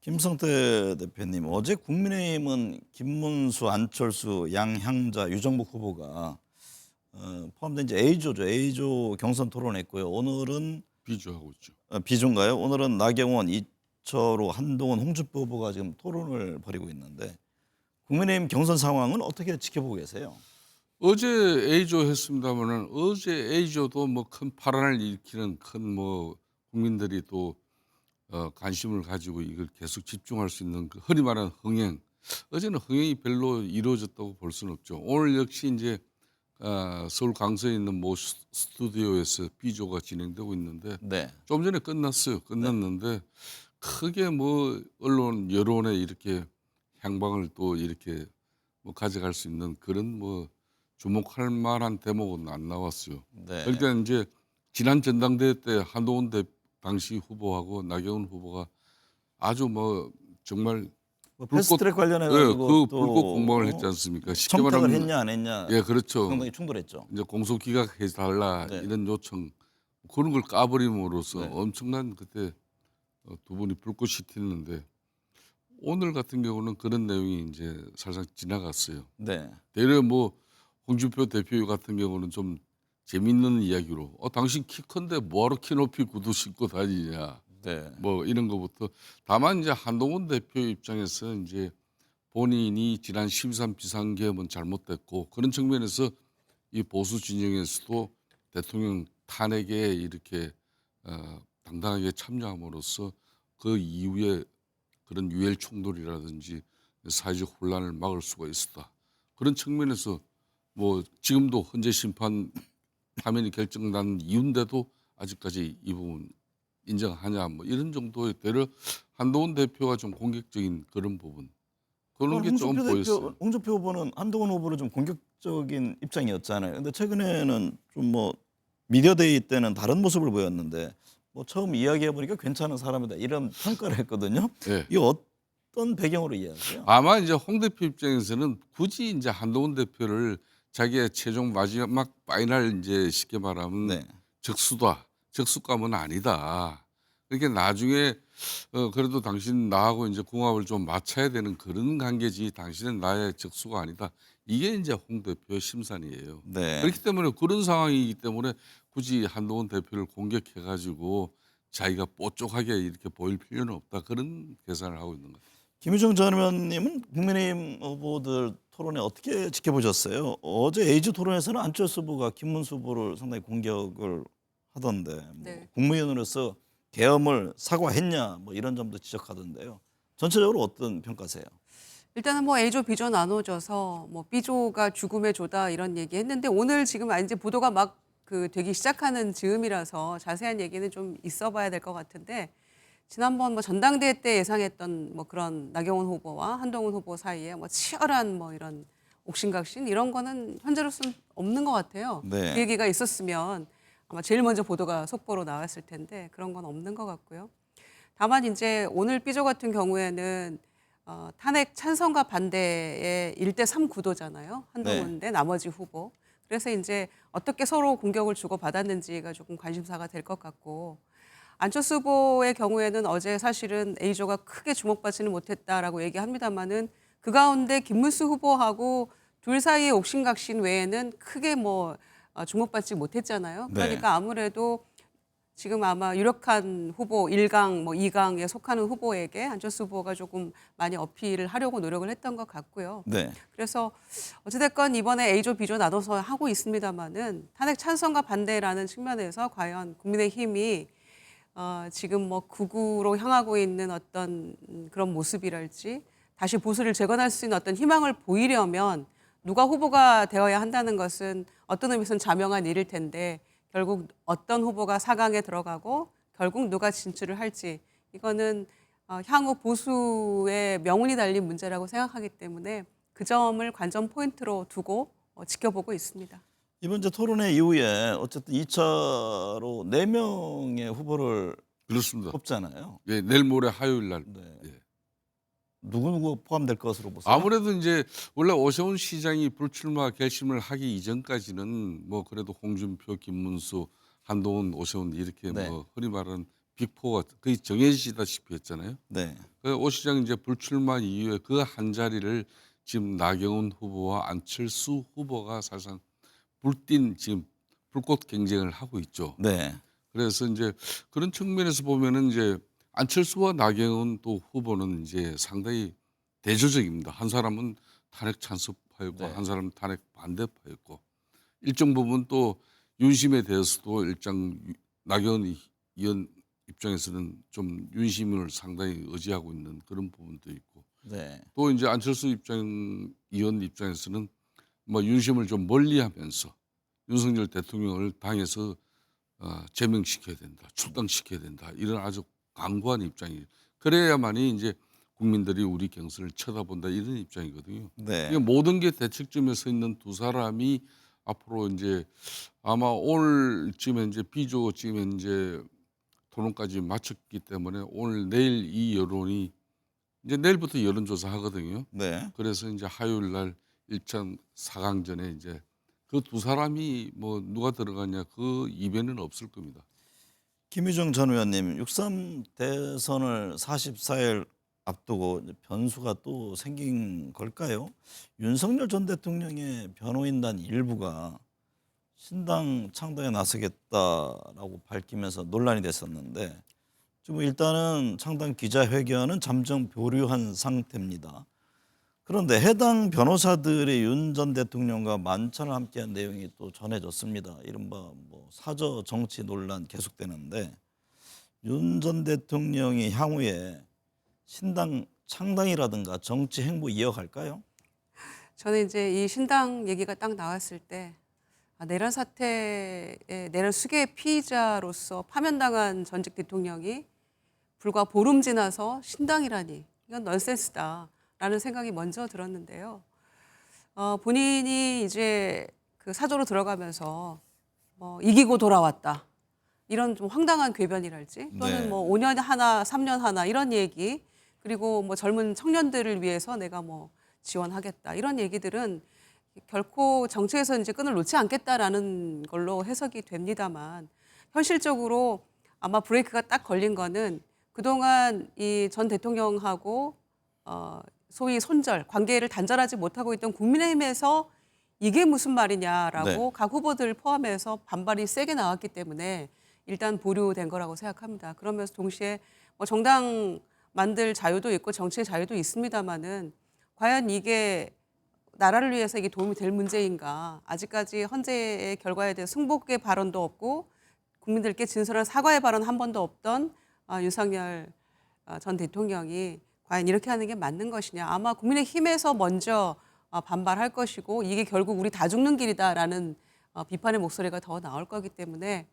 김성태 대표님, 어제 국민의힘은 김문수, 안철수, 양향자, 유정복 후보가 포함된 이제 A조죠. A조 경선 토론했고요. 오늘은 비주하고 있죠. B조인가요? 오늘은 나경원, 이철호, 한동훈, 홍준표 후보가 지금 토론을 벌이고 있는데 국민의힘 경선 상황은 어떻게 지켜보고 계세요? 어제 A조 했습니다만은 어제 A조도 뭐 큰 파란을 일으키는 큰 뭐 국민들이 또 관심을 가지고 이걸 계속 집중할 수 있는 그 흔히 말하는 흥행. 어제는 흥행이 별로 이루어졌다고 볼 수는 없죠. 오늘 역시 이제 서울 강서에 있는 모 스튜디오에서 B조가 진행되고 있는데 네. 좀 전에 끝났어요. 끝났는데 크게 뭐 언론 여론에 이렇게 향방을 또 이렇게 뭐 가져갈 수 있는 그런 뭐 주목할 만한 대목은 안 나왔어요. 네. 그러니까 이제 지난 전당대회 때 한동훈 당시 후보하고 나경원 후보가 아주 뭐 정말 뭐 패스트트랙 관련해 예, 가지고 그 불꽃 공방을 했지 않습니까? 쉽게 청탁을 말하면 했냐 안 했냐 예, 그렇죠. 상당히 충돌했죠. 이제 공소 기각해 달라 네. 이런 요청 그런 걸 까버림으로써 네. 엄청난 그때 두 분이 불꽃이 튀는데 오늘 같은 경우는 그런 내용이 이제 살짝 지나갔어요. 네. 대략 뭐 홍준표 대표 같은 경우는 좀 재밌는 이야기로 당신 키 큰데 뭐하러 키 높이 구두 신고 다니냐 네. 뭐 이런 거부터 다만 이제 한동훈 대표 입장에서 이제 본인이 지난 12.3 비상계엄은 잘못됐고 그런 측면에서 이 보수 진영에서도 대통령 탄핵에 이렇게 당당하게 참여함으로써 그 이후에 그런 유혈 충돌이라든지 사회적 혼란을 막을 수가 있었다. 그런 측면에서 뭐 지금도 헌재 심판 파면이 결정난 이유인데도 아직까지 이 부분 인정하냐 뭐 이런 정도의 대로 한동훈 대표가 좀 공격적인 그런 부분 그런 게 좀 보였어요. 홍준표 후보는 한동훈 후보를 좀 공격적인 입장이었잖아요. 근데 최근에는 좀 뭐 미디어데이 때는 다른 모습을 보였는데 뭐 처음 이야기해 보니까 괜찮은 사람이다 이런 평가를 했거든요. 네. 이 어떤 배경으로 이해하세요? 아마 이제 홍 대표 입장에서는 굳이 이제 한동훈 대표를 자기의 최종 마지막 파이널 이제 쉽게 말하면 네. 적수감은 아니다. 그러니까 나중에 그래도 당신 나하고 이제 궁합을 좀 맞춰야 되는 그런 관계지 당신은 나의 적수가 아니다. 이게 이제 홍 대표의 심산이에요. 네. 그렇기 때문에 그런 상황이기 때문에 굳이 한동훈 대표를 공격해 가지고 자기가 뽀쪽하게 이렇게 보일 필요는 없다. 그런 계산을 하고 있는 것 같아요. 김유정 전 의원님은 국민의힘 후보들 토론회 어떻게 지켜보셨어요? 어제 A조 토론에서는 안철수 후보가 김문수 후보를 상당히 공격을 하던데 뭐 네. 국무위원으로서 계엄을 사과했냐 뭐 이런 점도 지적하던데요. 전체적으로 어떤 평가세요? 일단은 뭐 A조, B조 나눠져서 뭐 B조가 죽음의 조다 이런 얘기했는데 오늘 지금 이제 보도가 막 되기 시작하는 즈음이라서 자세한 얘기는 좀 있어봐야 될 것 같은데 지난번 뭐 전당대회 때 예상했던 뭐 그런 나경원 후보와 한동훈 후보 사이에 뭐 치열한 뭐 이런 옥신각신 이런 거는 현재로서는 없는 것 같아요. 네. 그 얘기가 있었으면 아마 제일 먼저 보도가 속보로 나왔을 텐데 그런 건 없는 것 같고요. 다만 이제 오늘 B조 같은 경우에는 탄핵 찬성과 반대의 1대3 구도잖아요. 한동훈 대 나머지 후보. 그래서 이제 어떻게 서로 공격을 주고받았는지가 조금 관심사가 될 것 같고 안철수 후보의 경우에는 어제 사실은 A조가 크게 주목받지는 못했다라고 얘기합니다만은 그 가운데 김문수 후보하고 둘 사이의 옥신각신 외에는 크게 뭐 주목받지 못했잖아요. 네. 그러니까 아무래도 지금 아마 유력한 후보 1강, 뭐 2강에 속하는 후보에게 안철수 후보가 조금 많이 어필을 하려고 노력을 했던 것 같고요. 네. 그래서 어찌됐건 이번에 A조, B조 나눠서 하고 있습니다만은 탄핵 찬성과 반대라는 측면에서 과연 국민의힘이 지금 뭐 극우로 향하고 있는 어떤 그런 모습이랄지 다시 보수를 재건할 수 있는 어떤 희망을 보이려면 누가 후보가 되어야 한다는 것은 어떤 의미에서는 자명한 일일 텐데 결국 어떤 후보가 4강에 들어가고 결국 누가 진출을 할지 이거는 향후 보수의 명운이 달린 문제라고 생각하기 때문에 그 점을 관전 포인트로 두고 지켜보고 있습니다. 이번 주 토론회 이후에 어쨌든 2차로 4명의 후보를 그렇습니다. 뽑잖아요. 예, 내일 모레 화요일 날. 네. 예. 누구 포함될 것으로 보세요? 아무래도 이제 원래 오세훈 시장이 불출마 결심을 하기 이전까지는 뭐 그래도 홍준표, 김문수, 한동훈, 오세훈 이렇게 네. 뭐 흔히 말하는 빅포가 거의 정해지다시피 했잖아요. 네. 오 시장 이제 불출마 이후에 그 한 자리를 지금 나경원 후보와 안철수 후보가 사실상 불띤 지금 불꽃 경쟁을 하고 있죠. 네. 그래서 이제 그런 측면에서 보면은 이제 안철수와 나경원 또 후보는 이제 상당히 대조적입니다. 한 사람은 탄핵 찬성파였고 네. 한 사람은 탄핵 반대파였고 일정 부분 또 윤심에 대해서도 나경원 의원 입장에서는 좀 윤심을 상당히 의지하고 있는 그런 부분도 있고 네. 또 이제 안철수 의원 입장에서는 뭐 윤심을 좀 멀리하면서 윤석열 대통령을 당에서 제명시켜야 된다, 출당시켜야 된다 이런 아주 강고한 입장이에요. 그래야만이 이제 국민들이 우리 경선을 쳐다본다 이런 입장이거든요. 네. 이게 모든 게 대책점에 서 있는 두 사람이 앞으로 이제 아마 오늘쯤에 이제 B조쯤에 이제 토론까지 마쳤기 때문에 오늘 내일 이 여론이 이제 내일부터 여론조사 하거든요. 네. 그래서 이제 화요일 날 1차 4강전에 이제 그 두 사람이 뭐 누가 들어가냐 그 이변은 없을 겁니다. 김유정 전 의원님 6.3 대선을 44일 앞두고 이제 변수가 또 생긴 걸까요? 윤석열 전 대통령의 변호인단 일부가 신당 창당에 나서겠다라고 밝히면서 논란이 됐었는데 지금 일단은 창당 기자회견은 잠정 보류한 상태입니다. 그런데 해당 변호사들이 윤 전 대통령과 만찬을 함께한 내용이 또 전해졌습니다. 이른바 뭐 사저 정치 논란 계속되는데 윤 전 대통령이 향후에 신당 창당이라든가 정치 행보 이어갈까요? 저는 이제 이 신당 얘기가 딱 나왔을 때 내란 사태의 내란 수괴의 피의자로서 파면당한 전직 대통령이 불과 보름 지나서 신당이라니 이건 넌센스다라는 생각이 먼저 들었는데요. 본인이 이제 그 사저로 들어가면서 이기고 돌아왔다 이런 좀 황당한 궤변이랄지 또는 네. 뭐 5년 하나, 3년 하나 이런 얘기 그리고 뭐 젊은 청년들을 위해서 내가 뭐 지원하겠다 이런 얘기들은 결코 정치에서 이제 끈을 놓지 않겠다라는 걸로 해석이 됩니다만 현실적으로 아마 브레이크가 딱 걸린 거는 그동안 이 전 대통령하고 소위 손절, 관계를 단절하지 못하고 있던 국민의힘에서 이게 무슨 말이냐라고 네. 각 후보들 포함해서 반발이 세게 나왔기 때문에 일단 보류된 거라고 생각합니다. 그러면서 동시에 뭐 정당 만들 자유도 있고 정치의 자유도 있습니다마는 과연 이게 나라를 위해서 이게 도움이 될 문제인가? 아직까지 헌재의 결과에 대해 승복의 발언도 없고 국민들께 진솔한 사과의 발언 한 번도 없던 윤석열 전 대통령이 과연 이렇게 하는 게 맞는 것이냐. 아마 국민의힘에서 먼저 반발할 것이고 이게 결국 우리 다 죽는 길이다라는 비판의 목소리가 더 나올 거기 때문에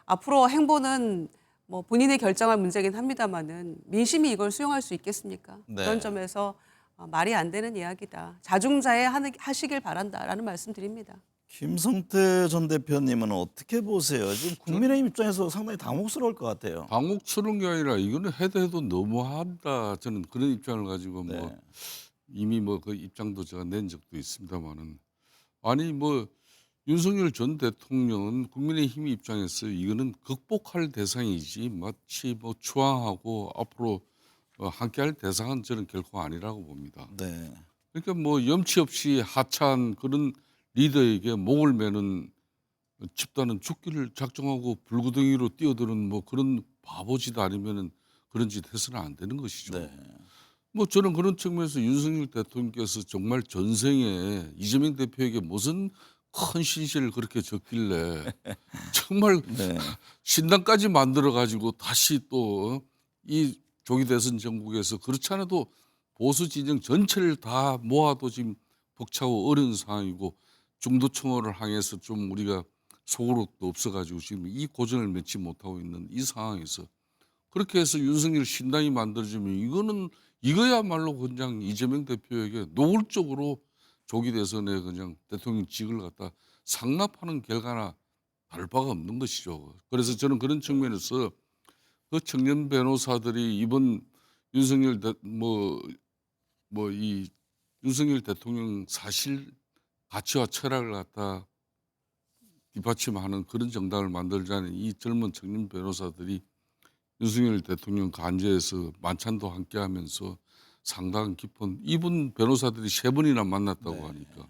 앞으로 행보는 뭐 본인이 결정할 문제긴 합니다마는 민심이 이걸 수용할 수 있겠습니까? 네. 그런 점에서 말이 안 되는 이야기다. 자중자애 하시길 바란다라는 말씀드립니다. 김성태 전 대표님은 어떻게 보세요? 지금 국민의힘 입장에서 상당히 당혹스러울 것 같아요. 당혹스러운 게 아니라 이거는 해도 너무한다. 저는 그런 입장을 가지고 뭐 네. 이미 뭐 그 입장도 제가 낸 적도 있습니다만은 아니 뭐 윤석열 전 대통령은 국민의힘 입장에서 이거는 극복할 대상이지 마치 뭐 추앙하고 앞으로 함께할 대상은 저는 결코 아니라고 봅니다. 네. 그러니까 뭐 염치 없이 하찮은 그런 리더에게 목을 매는 집단은 죽기를 작정하고 불구덩이로 뛰어드는 뭐 그런 바보짓 아니면은 그런 짓 해서는 안 되는 것이죠. 네. 뭐 저는 그런 측면에서 윤석열 대통령께서 정말 전생에 이재명 대표에게 무슨 큰 신세를 그렇게 졌길래 정말 네. 신당까지 만들어 가지고 다시 또 이 조기 대선 전국에서 그렇지 않아도 보수 진영 전체를 다 모아도 지금 벅차고 어려운 상황이고 중도 청원을 향해서 좀 우리가 소구력도 없어가지고 지금 이 고전을 맺지 못하고 있는 이 상황에서 그렇게 해서 윤석열 신당이 만들어지면 이거는 이거야말로 그냥 이재명 대표에게 노골적으로 조기 대선에 그냥 대통령직을 갖다 상납하는 결과나 다를 바가 없는 것이죠. 그래서 저는 그런 측면에서 그 청년 변호사들이 이번 윤석열 이 윤석열 대통령 사실 가치와 철학을 갖다 뒷받침하는 그런 정당을 만들자는 이 젊은 청년 변호사들이 윤석열 대통령 간주에서 만찬도 함께하면서 상당한 깊은 이분 변호사들이 3번이나 만났다고 네. 하니까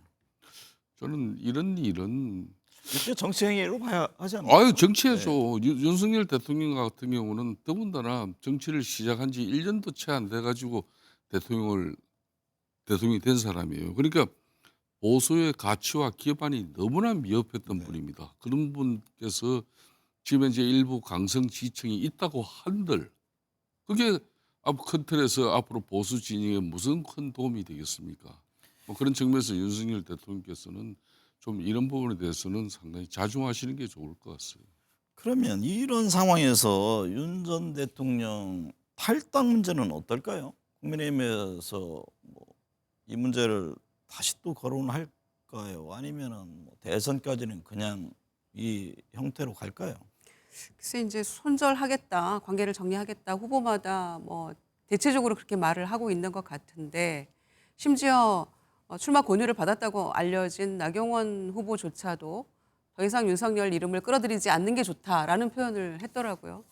저는 이런 일은 이게 정치행위로 봐야 하지 않나요? 아유 정치해죠. 윤석열 대통령 같은 경우는 더군다나 정치를 시작한 지 1년도 채 안 돼가지고 대통령이 된 사람이에요. 그러니까 보수의 가치와 기반이 너무나 미흡했던 분입니다. 그런 분께서 지금 이제 일부 강성 지층이 있다고 한들 그게 큰 틀에서 앞으로 보수 진영에 무슨 큰 도움이 되겠습니까? 뭐 그런 측면에서 윤석열 대통령께서는 좀 이런 부분에 대해서는 상당히 자중하시는 게 좋을 것 같아요. 그러면 이런 상황에서 윤 전 대통령 탈당 문제는 어떨까요? 국민의힘에서 뭐 이 문제를 다시 또 거론할까요? 아니면은 뭐 대선까지는 그냥 이 형태로 갈까요? 글쎄 이제 손절하겠다, 관계를 정리하겠다 후보마다 뭐 대체적으로 그렇게 말을 하고 있는 것 같은데 심지어 출마 권유를 받았다고 알려진 나경원 후보조차도 더 이상 윤석열 이름을 끌어들이지 않는 게 좋다라는 표현을 했더라고요.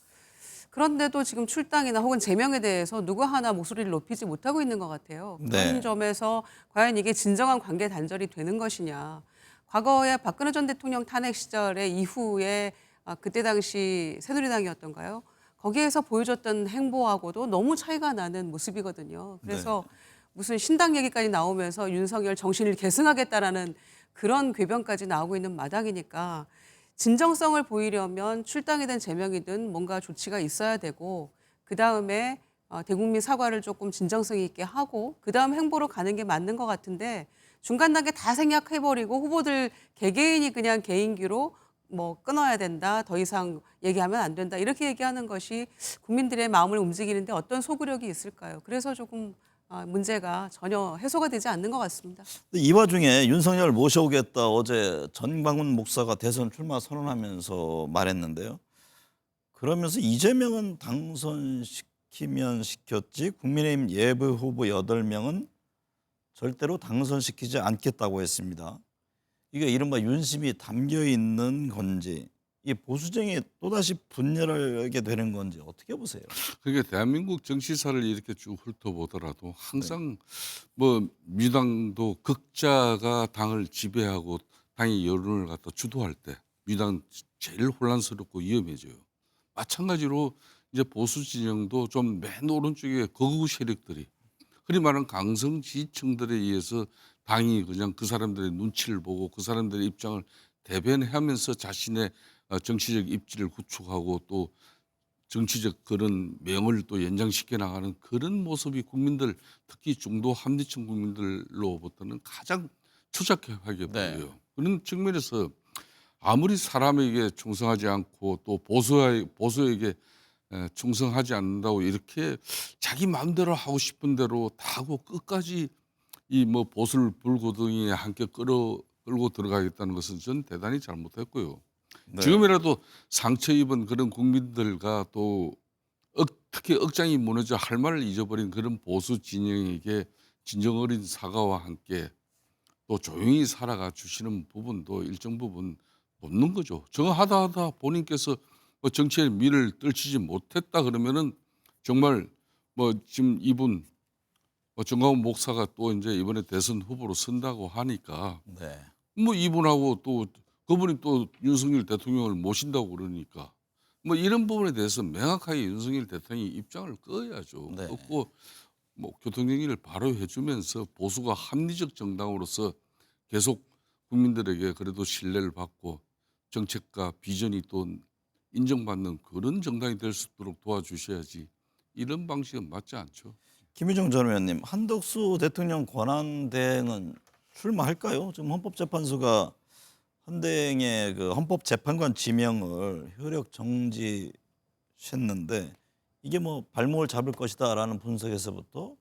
그런데도 지금 출당이나 혹은 제명에 대해서 누구 하나 목소리를 높이지 못하고 있는 것 같아요. 그런 네. 점에서 과연 이게 진정한 관계 단절이 되는 것이냐. 과거에 박근혜 전 대통령 탄핵 시절에 이후에 그때 당시 새누리당이었던가요? 거기에서 보여줬던 행보하고도 너무 차이가 나는 모습이거든요. 그래서 무슨 신당 얘기까지 나오면서 윤석열 정신을 계승하겠다라는 그런 궤변까지 나오고 있는 마당이니까 진정성을 보이려면 출당이든 제명이든 뭔가 조치가 있어야 되고 그다음에 대국민 사과를 조금 진정성 있게 하고 그다음 행보로 가는 게 맞는 것 같은데 중간 단계 다 생략해버리고 후보들 개개인이 그냥 개인기로 뭐 끊어야 된다, 더 이상 얘기하면 안 된다 이렇게 얘기하는 것이 국민들의 마음을 움직이는데 어떤 소구력이 있을까요? 그래서 조금 문제가 전혀 해소가 되지 않는 것 같습니다. 이 와중에 윤석열 모셔오겠다 어제 전광훈 목사가 대선 출마 선언하면서 말했는데요. 그러면서 이재명은 당선시키면 시켰지 국민의힘 예비 후보 8명은 절대로 당선시키지 않겠다고 했습니다. 이게 이른바 윤심이 담겨 있는 건지 이 보수정이 또다시 분열하게 되는 건지 어떻게 보세요? 그게 대한민국 정치사를 이렇게 쭉 훑어보더라도 항상 뭐 민주당도 극자가 당을 지배하고 당의 여론을 갖다 주도할 때 민주당 제일 혼란스럽고 위험해져요. 마찬가지로 이제 보수 진영도 좀 맨 오른쪽에 극우 세력들이 흔히 말하는 강성 지지층들에 의해서 당이 그냥 그 사람들의 눈치를 보고 그 사람들의 입장을 대변하면서 자신의 정치적 입지를 구축하고 또 정치적 그런 명을 또 연장시켜 나가는 그런 모습이 국민들 특히 중도 합리층 국민들로부터는 가장 추잡하게 네. 보여요. 그런 측면에서 아무리 사람에게 충성하지 않고 또 보수에게 충성하지 않는다고 이렇게 자기 마음대로 하고 싶은 대로 다 하고 끝까지 이 뭐 보수를 불구덩이에 함께 끌고 들어가겠다는 것은 전 대단히 잘못했고요. 네. 지금이라도 상처 입은 그런 국민들과 또 특히 억장이 무너져 할 말을 잊어버린 그런 보수 진영에게 진정 어린 사과와 함께 또 조용히 살아가 주시는 부분도 일정 부분 돕는 거죠. 저거 하다 본인께서 뭐 정치의 미를 떨치지 못했다 그러면은 정말 뭐 지금 이분 뭐 정광훈 목사가 또 이제 이번에 대선 후보로 선다고 하니까 네. 뭐 이분하고 또 그분이 또 윤석열 대통령을 모신다고 그러니까 뭐 이런 부분에 대해서 명확하게 윤석열 대통령이 입장을 꺼야죠. 네. 끄고 뭐 교통정리를 바로 해주면서 보수가 합리적 정당으로서 계속 국민들에게 그래도 신뢰를 받고 정책과 비전이 또 인정받는 그런 정당이 될 수 있도록 도와주셔야지 이런 방식은 맞지 않죠. 김유정 전 의원님, 한덕수 대통령 권한대행은 출마할까요? 지금 헌법재판소가 한대행의 그 헌법재판관 지명을 효력 정지했는데 이게 뭐 발목을 잡을 것이다라는 분석에서부터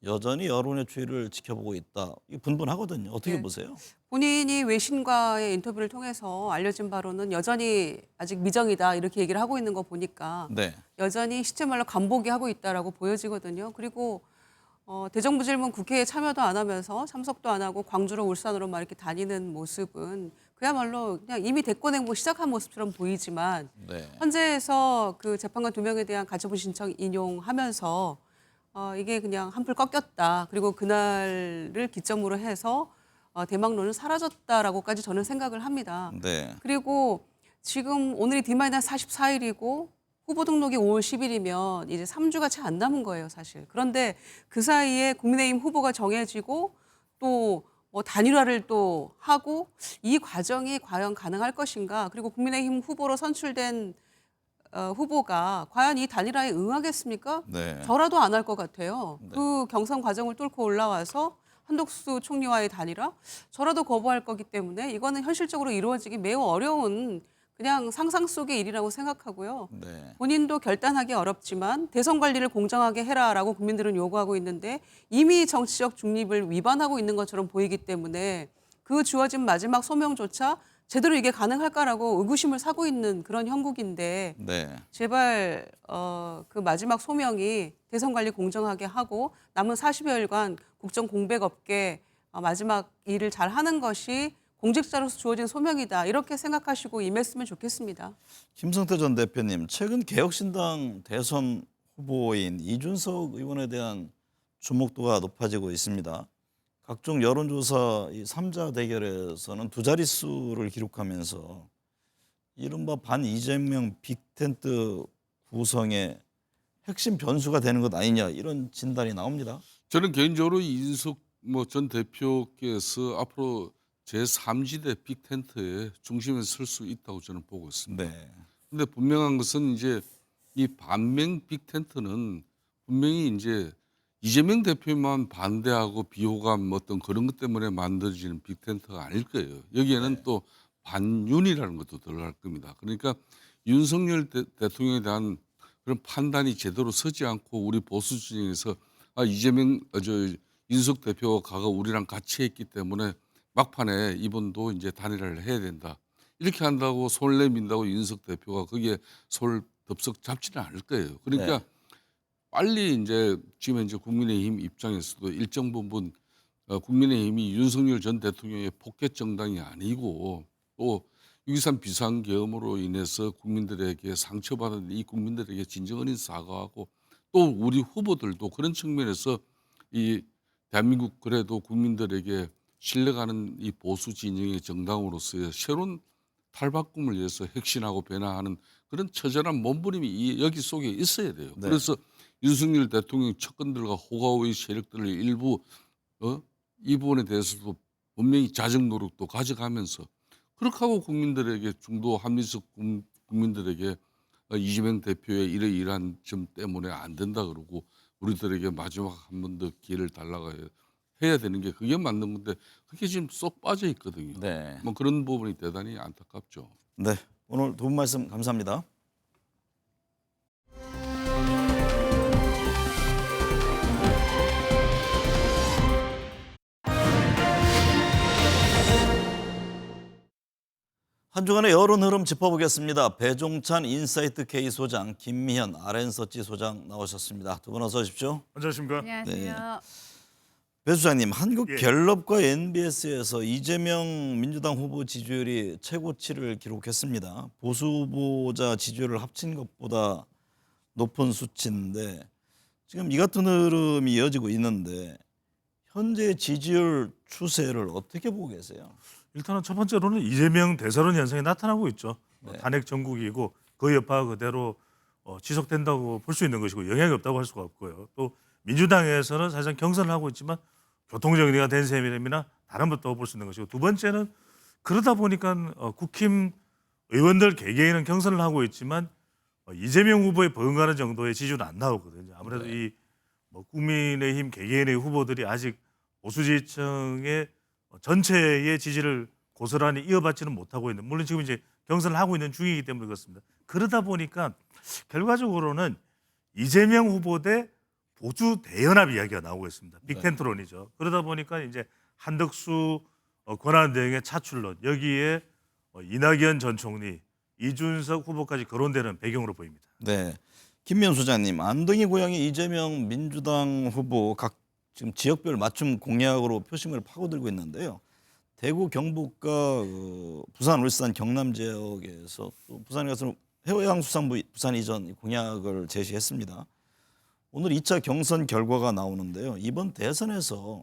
여전히 여론의 추이를 지켜보고 있다. 이게 분분하거든요. 어떻게 네. 보세요? 본인이 외신과의 인터뷰를 통해서 알려진 바로는 여전히 아직 미정이다 이렇게 얘기를 하고 있는 거 보니까 네. 여전히 시체말로 간보기 하고 있다라고 보여지거든요. 그리고 대정부 질문 국회에 참여도 안 하면서 참석도 안 하고 광주로 울산으로 막 이렇게 다니는 모습은 그야말로 그냥 이미 대권 행보 시작한 모습처럼 보이지만 네. 헌재에서 그 재판관 2명에 대한 가처분 신청 인용하면서 이게 그냥 한풀 꺾였다. 그리고 그날을 기점으로 해서 대망론은 사라졌다라고까지 저는 생각을 합니다. 네. 그리고 지금 오늘이 D-44일이고 후보 등록이 5월 10일이면 이제 3주가 채 안 남은 거예요, 사실. 그런데 그 사이에 국민의힘 후보가 정해지고 또 뭐 단일화를 또 하고 이 과정이 과연 가능할 것인가? 그리고 국민의힘 후보로 선출된 후보가 과연 이 단일화에 응하겠습니까? 네. 저라도 안 할 것 같아요. 그 경선 과정을 뚫고 올라와서 한덕수 총리와의 단일화 저라도 거부할 거기 때문에 이거는 현실적으로 이루어지기 매우 어려운 그냥 상상 속의 일이라고 생각하고요. 네. 본인도 결단하기 어렵지만 대선 관리를 공정하게 해라라고 국민들은 요구하고 있는데 이미 정치적 중립을 위반하고 있는 것처럼 보이기 때문에 그 주어진 마지막 소명조차 제대로 이게 가능할까라고 의구심을 사고 있는 그런 형국인데 네. 제발 그 마지막 소명이 대선 관리 공정하게 하고 남은 40여일간 국정 공백 없게 마지막 일을 잘 하는 것이 공직자로서 주어진 소명이다. 이렇게 생각하시고 임했으면 좋겠습니다. 김성태 전 대표님, 최근 개혁신당 대선 후보인 이준석 의원에 대한 주목도가 높아지고 있습니다. 각종 여론조사 이 3자 대결에서는 두 자릿수를 기록하면서 이른바 반 이재명 빅텐트 구성의 핵심 변수가 되는 것 아니냐 이런 진단이 나옵니다. 저는 개인적으로 이준석 전 대표께서 앞으로 제3지대 빅텐트의 중심에 설 수 있다고 저는 보고 있습니다. 네. 근데 분명한 것은 이제 이 반명 빅텐트는 분명히 이제 이재명 대표만 반대하고 비호감 어떤 그런 것 때문에 만들어지는 빅텐트가 아닐 거예요. 여기에는 또 반윤이라는 것도 들어갈 겁니다. 그러니까 윤석열 대통령에 대한 그런 판단이 제대로 서지 않고 우리 보수 진영에서 윤석 대표가 우리랑 같이 했기 때문에 막판에 이분도 이제 단일화를 해야 된다. 이렇게 한다고 손을 내민다고 윤석 대표가 거기에 손을 덥석 잡지는 않을 거예요. 그러니까 빨리 이제 지금 이제 국민의힘 입장에서도 일정 부분 국민의힘이 윤석열 전 대통령의 포켓 정당이 아니고 또 6.23 비상계엄으로 인해서 국민들에게 상처받은 이 국민들에게 진정한 사과하고 또 우리 후보들도 그런 측면에서 이 대한민국 그래도 국민들에게 신뢰가는 이 보수 진영의 정당으로서의 새로운 탈바꿈을 위해서 혁신하고 변화하는 그런 처절한 몸부림이 여기 속에 있어야 돼요. 네. 그래서 윤석열 대통령 측근들과 호가호의 세력들을 일부 이 부분에 대해서도 분명히 자정 노력도 가져가면서 그렇게 하고 국민들에게 중도 한민석 국민들에게 이재명 대표의 이러이러한 점 때문에 안 된다 그러고 우리들에게 마지막 한 번 더 기회를 달라고 해야 되는 게 그게 맞는 건데 그게 지금 쏙 빠져 있거든요. 네. 뭐 그런 부분이 대단히 안타깝죠. 네. 오늘 두 분 말씀 감사합니다. 한 주간의 여론 흐름 짚어보겠습니다. 배종찬 인사이트 K 소장, 김미현 RN서치 소장 나오셨습니다. 두 분 어서 오십시오. 안녕하십니까? 안녕하세요. 배 소장님, 한국 예. 갤럽과 NBS에서 이재명 민주당 후보 지지율이 최고치를 기록했습니다. 보수 후보자 지지율을 합친 것보다 높은 수치인데 지금 이 같은 흐름이 이어지고 있는데 현재 지지율 추세를 어떻게 보고 계세요? 일단은 첫 번째로는 이재명 대선론 현상이 나타나고 있죠. 탄핵 전국이고 그 여파가 그대로 지속된다고 볼 수 있는 것이고 영향이 없다고 할 수가 없고요. 또 민주당에서는 사실상 경선을 하고 있지만 교통정리가 된 셈이나 다른 것도 볼 수 있는 것이고 두 번째는 그러다 보니까 국힘 의원들 개개인은 경선을 하고 있지만 이재명 후보에 버금가는 정도의 지지율은 안 나오거든요. 아무래도 이 국민의힘 개개인의 후보들이 아직 보수 지지층의 전체의 지지를 고스란히 이어받지는 못하고 있는, 물론 지금 이제 경선을 하고 있는 중이기 때문에 그렇습니다. 그러다 보니까 결과적으로는 이재명 후보 대 보수 대연합 이야기가 나오고 있습니다. 빅텐트론이죠. 그러다 보니까 이제 한덕수 권한대행의 차출론, 여기에 이낙연 전 총리, 이준석 후보까지 거론되는 배경으로 보입니다. 네, 김미현 소장님, 안동이 고향이 이재명 민주당 후보 각 지금 지역별 맞춤 공약으로 표심을 파고들고 있는데요. 대구, 경북과 부산, 울산, 경남 지역에서 또 부산에 가서 해양수산부 부산 이전 공약을 제시했습니다. 오늘 2차 경선 결과가 나오는데요. 이번 대선에서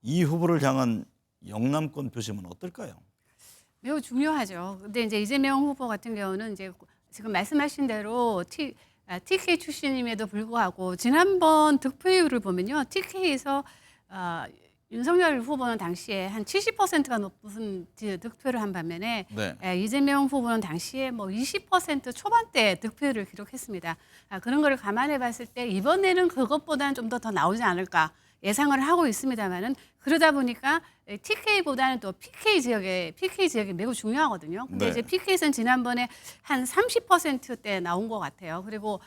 이 후보를 향한 영남권 표심은 어떨까요? 매우 중요하죠. 근데 이제 이재명 후보 같은 경우는 이제 지금 말씀하신 대로 TK 출신임에도 불구하고 지난번 득표율을 보면요, TK에서 윤석열 후보는 당시에 한 70%가 높은 득표를 한 반면에 네. 이재명 후보는 당시에 뭐 20% 초반대 득표율을 기록했습니다. 그런 걸 감안해 봤을 때 이번에는 그것보다는 좀 더 나오지 않을까 예상을 하고 있습니다만은 그러다 보니까 TK보다는 또 PK 지역이 매우 중요하거든요. 근데 네. 이제 PK에서는 지난번에 한 30%대 나온 것 같아요. 그리고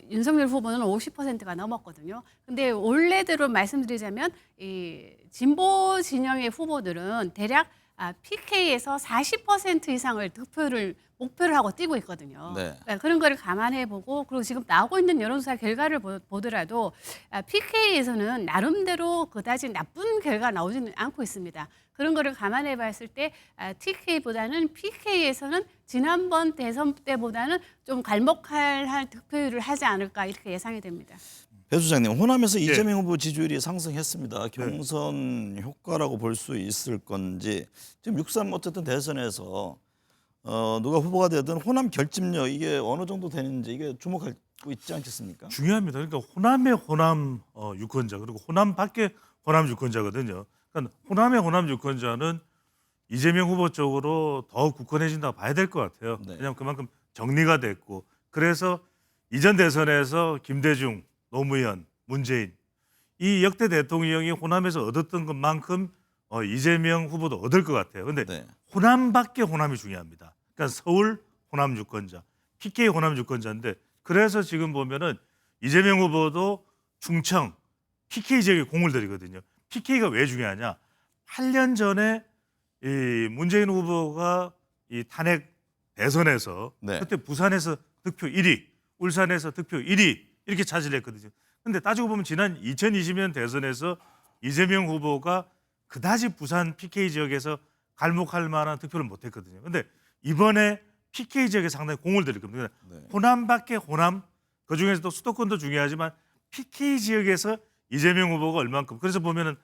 윤석열 후보는 50%가 넘었거든요. 근데 원래대로 말씀드리자면 이 진보 진영의 후보들은 대략 PK에서 40% 이상을 득표를 목표를 하고 뛰고 있거든요. 네. 그러니까 그런 거를 감안해보고 그리고 지금 나오고 있는 여론조사 결과를 보더라도 PK에서는 나름대로 그다지 나쁜 결과가 나오지는 않고 있습니다. 그런 거를 감안해봤을 때 TK보다는 PK에서는 지난번 대선 때보다는 좀 갈목할 득표율을 하지 않을까 이렇게 예상이 됩니다. 배 소장님, 호남에서 이재명 후보 지지율이 상승했습니다. 경선 효과라고 볼 수 있을 건지, 지금 6.3 어쨌든 대선에서 누가 후보가 되든 호남 결집력 이게 어느 정도 되는지 이게 주목하고 있지 않겠습니까? 중요합니다. 그러니까 호남의 호남 유권자 그리고 호남 밖의 호남 유권자거든요. 그러니까 호남의 호남 유권자는 이재명 후보 쪽으로 더 굳건해진다고 봐야 될 것 같아요. 네. 왜냐하면 그만큼 정리가 됐고 그래서 이전 대선에서 김대중, 노무현, 문재인 이 역대 대통령이 호남에서 얻었던 것만큼 이재명 후보도 얻을 것 같아요. 그런데 네. 호남 밖의 호남이 중요합니다. 그러니까 서울 호남 유권자, PK 호남 유권자인데 그래서 지금 보면은 이재명 후보도 충청, PK 지역에 공을 들이거든요. PK가 왜 중요하냐? 8년 전에 이 문재인 후보가 이 탄핵 대선에서 네. 그때 부산에서 득표 1위, 울산에서 득표 1위 이렇게 차지했거든요. 근데 따지고 보면 지난 2020년 대선에서 이재명 후보가 그다지 부산 PK 지역에서 갈목할 만한 득표를 못했거든요. 근데 이번에 PK 지역에 상당히 공을 들일 겁니다. 호남 밖에 호남, 그중에서도 수도권도 중요하지만 PK 지역에서 이재명 후보가 얼만큼, 그래서 보면은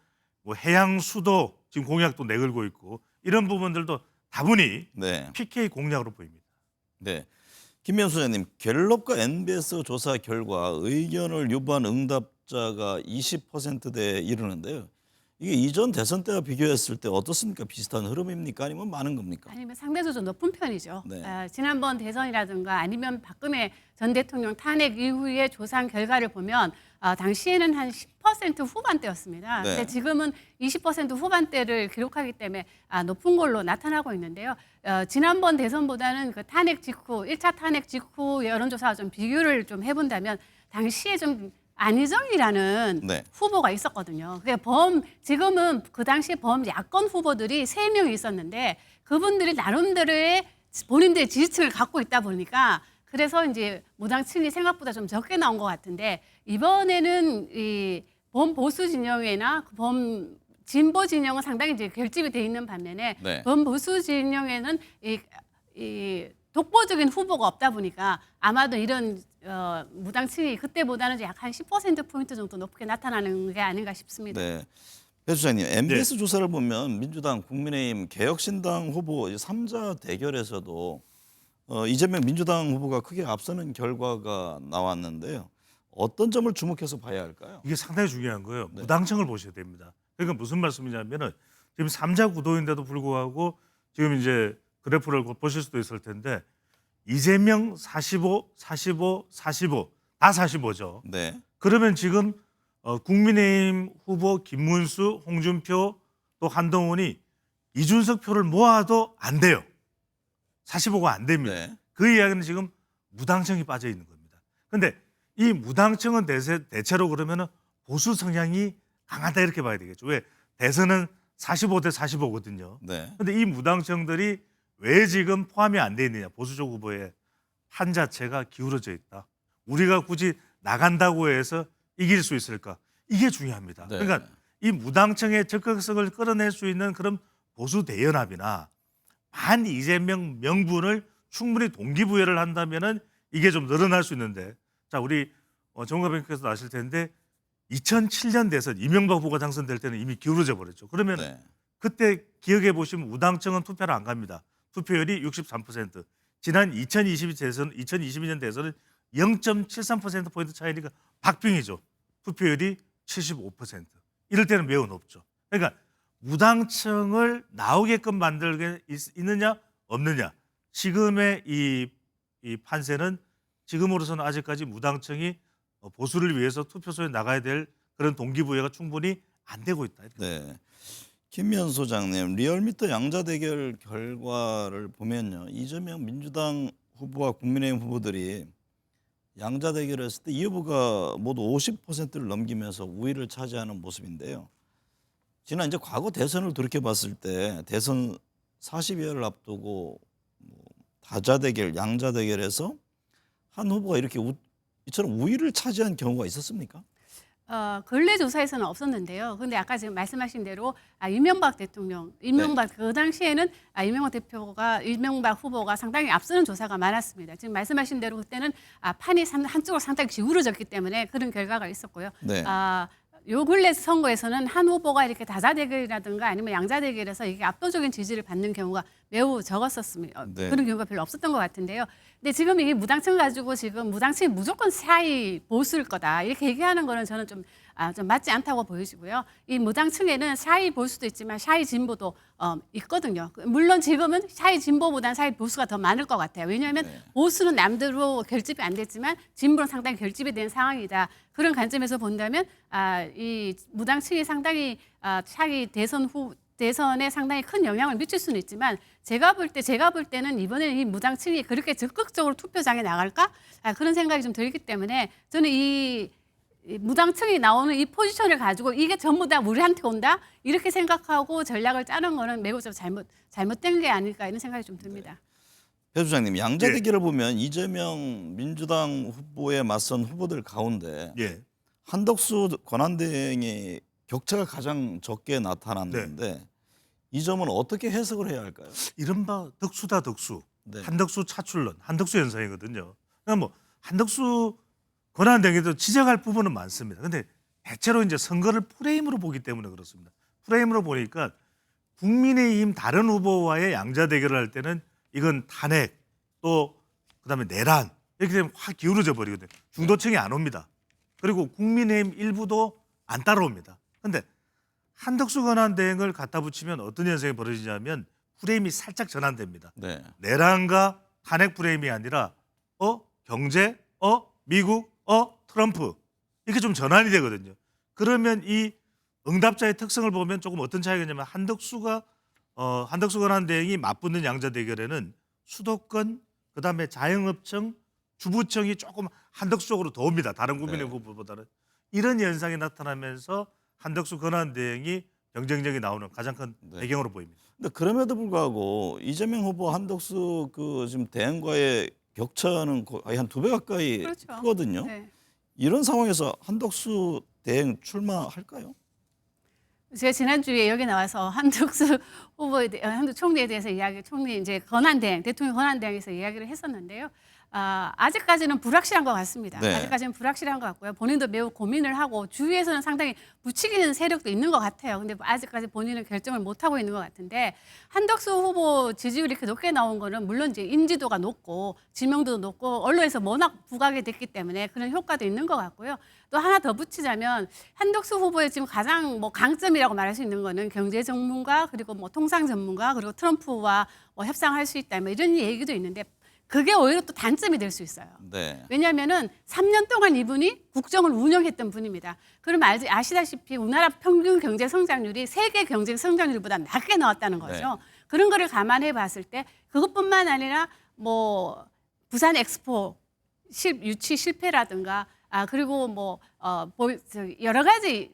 뭐 해양 수도 지금 공약도 내걸고 있고 이런 부분들도 다분히 네. PK 공약으로 보입니다. 네. 김명수 소장님, 갤럽과 NBS 조사 결과 의견을 유보한 응답자가 20%대에 이르는데요. 이게 이전 대선 때와 비교했을 때 어떻습니까? 비슷한 흐름입니까? 아니면 많은 겁니까? 아니면 상대적으로 좀 높은 편이죠. 네. 지난번 대선이라든가 아니면 박근혜 전 대통령 탄핵 이후의 조사 결과를 보면 당시에는 한 10% 후반대였습니다. 네. 근데 지금은 20% 후반대를 기록하기 때문에 높은 걸로 나타나고 있는데요. 지난번 대선보다는 그 탄핵 직후, 1차 탄핵 직후 여론조사와 좀 비교를 좀 해본다면 당시에 좀 안희정이라는 네. 후보가 있었거든요. 지금은 그 당시에 야권 후보들이 3명이 있었는데 그분들이 나름대로의 본인들의 지지층을 갖고 있다 보니까 그래서 이제 무당층이 생각보다 좀 적게 나온 것 같은데 이번에는 이 범보수 진영이나 범 진보 진영은 상당히 이제 결집이 돼 있는 반면에 네. 범보수 진영에는 이 독보적인 후보가 없다 보니까 아마도 이런 무당층이 그때보다는 약 한 10%포인트 정도 높게 나타나는 게 아닌가 싶습니다. 네. 배 소장님, MBS 조사를 보면 민주당, 국민의힘, 개혁신당 후보 3자 대결에서도 이재명 민주당 후보가 크게 앞서는 결과가 나왔는데요. 어떤 점을 주목해서 봐야 할까요? 이게 상당히 중요한 거예요. 무당층을 보셔야 됩니다. 그러니까 무슨 말씀이냐면은 지금 3자 구도인데도 불구하고 지금 이제 그래프를 곧 보실 수도 있을 텐데 이재명 45, 45, 45 다 45죠. 네. 그러면 지금 국민의힘 후보 김문수, 홍준표 또 한동훈이 이준석 표를 모아도 안 돼요. 45가 안 됩니다. 네. 그 이야기는 지금 무당층이 빠져 있는 겁니다. 그런데 이 무당층은 대체로 그러면은 보수 성향이 강하다 이렇게 봐야 되겠죠. 왜? 대선은 45대 45거든요. 네. 그런데 이 무당층들이 왜 지금 포함이 안 돼 있느냐? 보수적 후보의 판 자체가 기울어져 있다. 우리가 굳이 나간다고 해서 이길 수 있을까? 이게 중요합니다. 네. 그러니까 이 무당층의 적극성을 끌어낼 수 있는 그런 보수 대연합이나 반 이재명 명분을 충분히 동기부여를 한다면은 이게 좀 늘어날 수 있는데, 자 우리 정가병께서도 아실 텐데 2007년 대선 이명박 후보가 당선될 때는 이미 기울어져 버렸죠. 그러면 네. 그때 기억해 보시면 무당층은 투표를 안 갑니다. 투표율이 63%. 지난 2022년 대선은 0.73% 포인트 차이니까 박빙이죠. 투표율이 75%. 이럴 때는 매우 높죠. 그러니까 무당층을 나오게끔 만들게 있느냐 없느냐. 지금의 이 판세는 지금으로서는 아직까지 무당층이 보수를 위해서 투표소에 나가야 될 그런 동기부여가 충분히 안 되고 있다. 네. 김면 소장님, 리얼미터 양자 대결 결과를 보면요, 이재명 민주당 후보와 국민의힘 후보들이 양자 대결했을 때 이 후보가 모두 50%를 넘기면서 우위를 차지하는 모습인데요. 지난 이제 과거 대선을 돌이켜봤을 때 대선 40여를 앞두고 다자 대결, 양자 대결에서 한 후보가 이렇게 이처럼 우위를 차지한 경우가 있었습니까? 근래 조사에서는 없었는데요. 그런데 아까 지금 말씀하신 대로 이명박 대통령, 그 당시에는 이명박 후보가 상당히 앞서는 조사가 많았습니다. 지금 말씀하신 대로 그때는 판이 한쪽으로 상당히 기울어졌기 때문에 그런 결과가 있었고요. 네. 요 근래 선거에서는 한 후보가 이렇게 다자 대결이라든가 아니면 양자 대결에서 이게 압도적인 지지를 받는 경우가 매우 적었었습니다. 네. 그런 경우가 별로 없었던 것 같은데요. 근데 지금 이게 무당층 가지고 지금 무당층이 무조건 사이 보수일 거다 이렇게 얘기하는 거는 저는 좀 맞지 않다고 보여지고요. 이 무당층에는 사이 보수도 있지만 사이 진보도 있거든요. 물론 지금은 사이 진보보다는 사이 보수가 더 많을 것 같아요. 왜냐하면 보수는 남대로 결집이 안 됐지만 진보는 상당히 결집이 된 상황이다. 그런 관점에서 본다면 이 무당층이 상당히 차기 대선에 상당히 큰 영향을 미칠 수는 있지만 제가 볼 때는 이번에는 이 무당층이 그렇게 적극적으로 투표장에 나갈까? 그런 생각이 좀 들기 때문에 저는 이 무당층이 나오는 이 포지션을 가지고 이게 전부 다 우리한테 온다? 이렇게 생각하고 전략을 짜는 거는 매우 좀 잘못된 게 아닐까 이런 생각이 좀 듭니다. 배 소장님, 양자 대결을 보면 이재명 민주당 후보에 맞선 후보들 가운데 한덕수 권한대행이 격차가 가장 적게 나타났는데 이 점은 어떻게 해석을 해야 할까요? 이른바 덕수다 덕수, 네. 한덕수 차출론, 한덕수 현상이거든요. 그러니까 뭐 한덕수 권한대행에도 지적할 부분은 많습니다. 근데 대체로 이제 선거를 프레임으로 보기 때문에 그렇습니다. 프레임으로 보니까 국민의힘 다른 후보와의 양자 대결을 할 때는 이건 탄핵 또 그다음에 내란 이렇게 되면 확 기울어져 버리거든요. 중도층이 안 옵니다. 그리고 국민의힘 일부도 안 따라옵니다. 근데 한덕수 권한대행을 갖다 붙이면 어떤 현상이 벌어지냐면 프레임이 살짝 전환됩니다. 네. 내란과 탄핵 프레임이 아니라 경제, 미국, 트럼프 이렇게 좀 전환이 되거든요. 그러면 이 응답자의 특성을 보면 조금 어떤 차이가 있냐면 한덕수 권한대행이 맞붙는 양자 대결에는 수도권 그다음에 자영업청, 주부청이 조금 한덕수 쪽으로 더 옵니다. 다른 국민의 후보보다는 이런 현상이 나타나면서 한덕수 권한대행이 경쟁력이 나오는 가장 큰 배경으로 보입니다. 근데 그럼에도 불구하고 이재명 후보 한덕수 지금 대행과의 격차는 거의 한 2배 가까이 그렇죠. 크거든요. 네. 이런 상황에서 한덕수 대행 출마할까요? 제가 지난주에 여기 나와서 한덕수 한덕 총리에 대해서 총리 이제 대통령 권한대행에서 이야기를 했었는데요. 아직까지는 불확실한 것 같습니다. 네. 아직까지는 불확실한 것 같고요. 본인도 매우 고민을 하고 주위에서는 상당히 부추기는 세력도 있는 것 같아요. 근데 아직까지 본인은 결정을 못 하고 있는 것 같은데 한덕수 후보 지지율이 이렇게 높게 나온 거는 물론 이제 인지도가 높고 지명도도 높고 언론에서 워낙 부각이 됐기 때문에 그런 효과도 있는 것 같고요. 또 하나 더 붙이자면 한덕수 후보의 지금 가장 강점이라고 말할 수 있는 거는 경제 전문가 그리고 통상 전문가 그리고 트럼프와 협상할 수 있다 이런 얘기도 있는데 그게 오히려 또 단점이 될 수 있어요. 네. 왜냐하면은 3년 동안 이분이 국정을 운영했던 분입니다. 그럼 아시다시피 우리나라 평균 경제 성장률이 세계 경제 성장률보다 낮게 나왔다는 거죠. 네. 그런 거를 감안해 봤을 때 그것뿐만 아니라 부산 엑스포 유치 실패라든가 그리고 여러 가지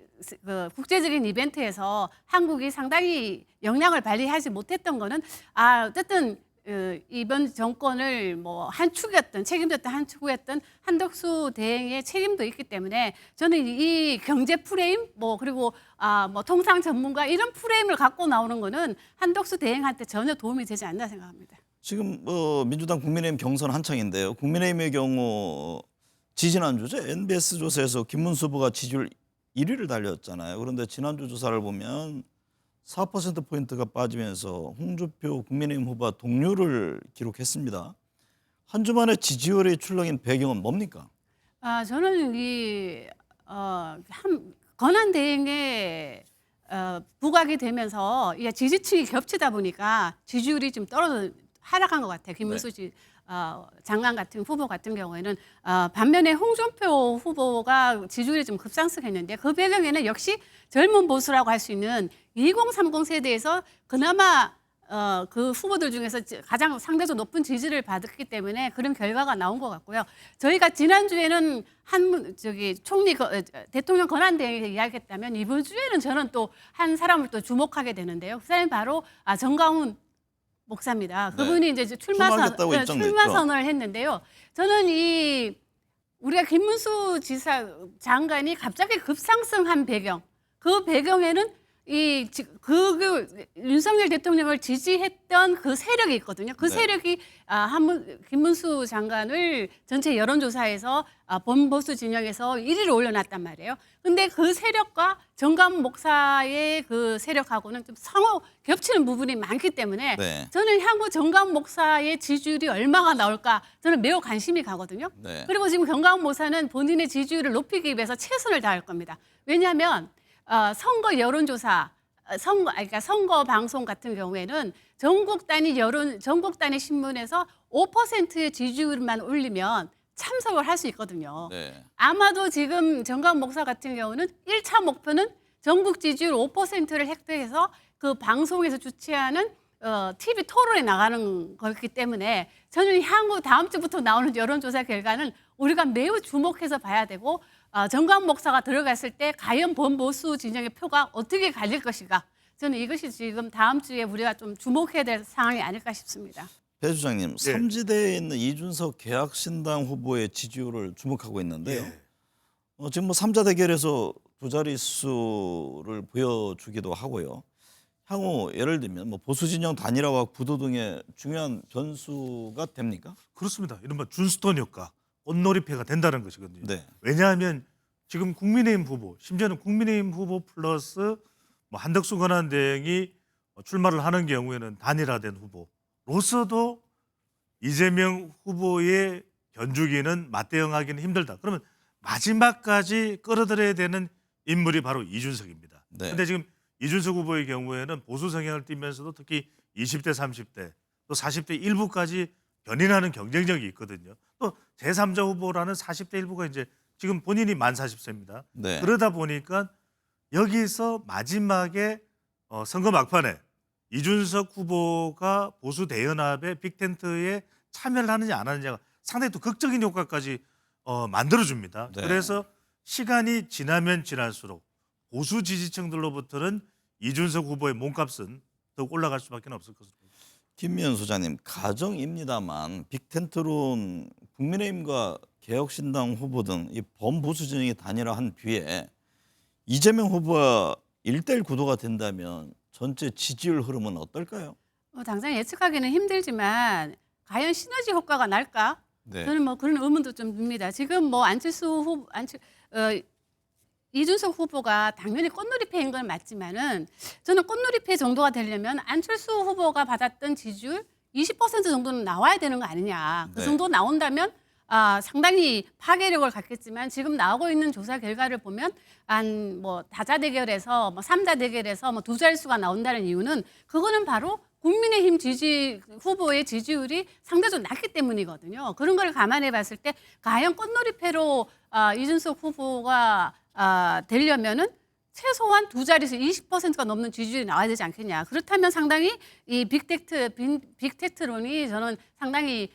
국제적인 이벤트에서 한국이 상당히 영향을 발휘하지 못했던 거는 어쨌든 이번 정권을 한 축이었던 책임졌던 한 축이었던 한덕수 대행의 책임도 있기 때문에 저는 이 경제 프레임 그리고 통상 전문가 이런 프레임을 갖고 나오는 거는 한덕수 대행한테 전혀 도움이 되지 않나 생각합니다. 지금 민주당 국민의힘 경선 한창인데요. 국민의힘의 경우 지지난주죠. NBS 조사에서 김문수 후보가 지지율 1위를 달렸잖아요. 그런데 지난주 조사를 보면 4%포인트가 빠지면서 홍준표 국민의힘 후보가 동률을 기록했습니다. 한 주 만에 지지율이 출렁인 배경은 뭡니까? 저는 권한대행에 부각이 되면서 지지층이 겹치다 보니까 지지율이 좀 하락한 것 같아요. 김문수 장관 같은 후보 같은 경우에는 반면에 홍준표 후보가 지지율이 좀 급상승했는데 그 배경에는 역시 젊은 보수라고 할 수 있는 2030 세대에서 그나마 그 후보들 중에서 가장 상대적으로 높은 지지를 받았기 때문에 그런 결과가 나온 것 같고요. 저희가 지난주에는 대통령 권한대행에서 이야기했다면 이번 주에는 저는 또 한 사람을 또 주목하게 되는데요. 그 사람이 바로 정가훈 목사입니다. 그분이 이제 출마 선언을 했는데요. 저는 우리가 김문수 장관이 갑자기 급상승한 배경, 그 배경에는 윤석열 대통령을 지지했던 그 세력이 있거든요. 그 세력이 김문수 장관을 전체 여론조사에서 범보수 진영에서 1위로 올려놨단 말이에요. 근데 그 세력과 정가훈 목사의 그 세력하고는 좀 상호 겹치는 부분이 많기 때문에 저는 향후 정가훈 목사의 지지율이 얼마가 나올까 저는 매우 관심이 가거든요. 그리고 지금 정가훈 목사는 본인의 지지율을 높이기 위해서 최선을 다할 겁니다. 왜냐하면 선거 여론조사, 선거 방송 같은 경우에는 전국 단위 신문에서 5%의 지지율만 올리면 참석을 할 수 있거든요. 아마도 지금 정가훈 목사 같은 경우는 1차 목표는 전국 지지율 5%를 획득해서 그 방송에서 주최하는 TV 토론에 나가는 거기 때문에 저는 향후 다음 주부터 나오는 여론조사 결과는 우리가 매우 주목해서 봐야 되고 정가훈 목사가 들어갔을 때 과연 범보수 진영의 표가 어떻게 갈릴 것인가. 저는 이것이 지금 다음 주에 우리가 좀 주목해야 될 상황이 아닐까 싶습니다. 배 주장님, 삼지대에 있는 이준석 개혁신당 후보의 지지율을 주목하고 있는데요. 지금 3자 대결에서 두 자릿수를 보여주기도 하고요. 향후 예를 들면 뭐 보수 진영 단일화와 구도 등의 중요한 변수가 됩니까? 그렇습니다. 이른바 준스톤 효과, 꽃놀이패가 된다는 것이거든요. 네. 왜냐하면 지금 국민의힘 후보, 심지어는 국민의힘 후보 플러스 뭐 한덕수 권한대행이 출마를 하는 경우에는 단일화된 후보로서도 이재명 후보의 견주기는 맞대응하기는 힘들다. 그러면 마지막까지 끌어들여야 되는 인물이 바로 이준석입니다. 네. 그런데 지금 이준석 후보의 경우에는 보수 성향을 띠면서도 특히 20대, 30대, 또 40대 일부까지 견인하는 경쟁력이 있거든요. 또 제3자 후보라는 40대 일부가 이제 지금 본인이 만 40세입니다. 네. 그러다 보니까 여기서 마지막에 선거 막판에 이준석 후보가 보수 대연합의 빅텐트에 참여를 하느냐 안 하느냐가 상당히 또 극적인 효과까지 만들어줍니다. 네. 그래서 시간이 지나면 지날수록 보수 지지층들로부터는 이준석 후보의 몸값은 더욱 올라갈 수밖에 없을 것으로 보입니다. 김미연 소장님, 가정입니다만 빅텐트론 국민의힘과 개혁신당 후보 등 이 범보수 진영이 단일화한 뒤에 이재명 후보와 1대1 구도가 된다면 전체 지지율 흐름은 어떨까요? 당장 예측하기는 힘들지만 과연 시너지 효과가 날까? 네. 저는 뭐 그런 의문도 좀 듭니다. 지금 뭐 이준석 후보가 당연히 꽃놀이패인 건 맞지만은 저는 꽃놀이패 정도가 되려면 안철수 후보가 받았던 지지율 20% 정도는 나와야 되는 거 아니냐. 그 네. 정도 나온다면 상당히 파괴력을 갖겠지만 지금 나오고 있는 조사 결과를 보면 한 뭐 다자 대결에서 뭐 3자 대결에서 뭐 두 자릿수가 나온다는 이유는 그거는 바로 국민의힘 후보의 지지율이 상대적으로 낮기 때문이거든요. 그런 걸 감안해 봤을 때 과연 꽃놀이패로 이준석 후보가 되려면은 최소한 두 자릿수 20%가 넘는 지지율이 나와야 되지 않겠냐. 그렇다면 상당히 이 빅테크론이 저는 상당히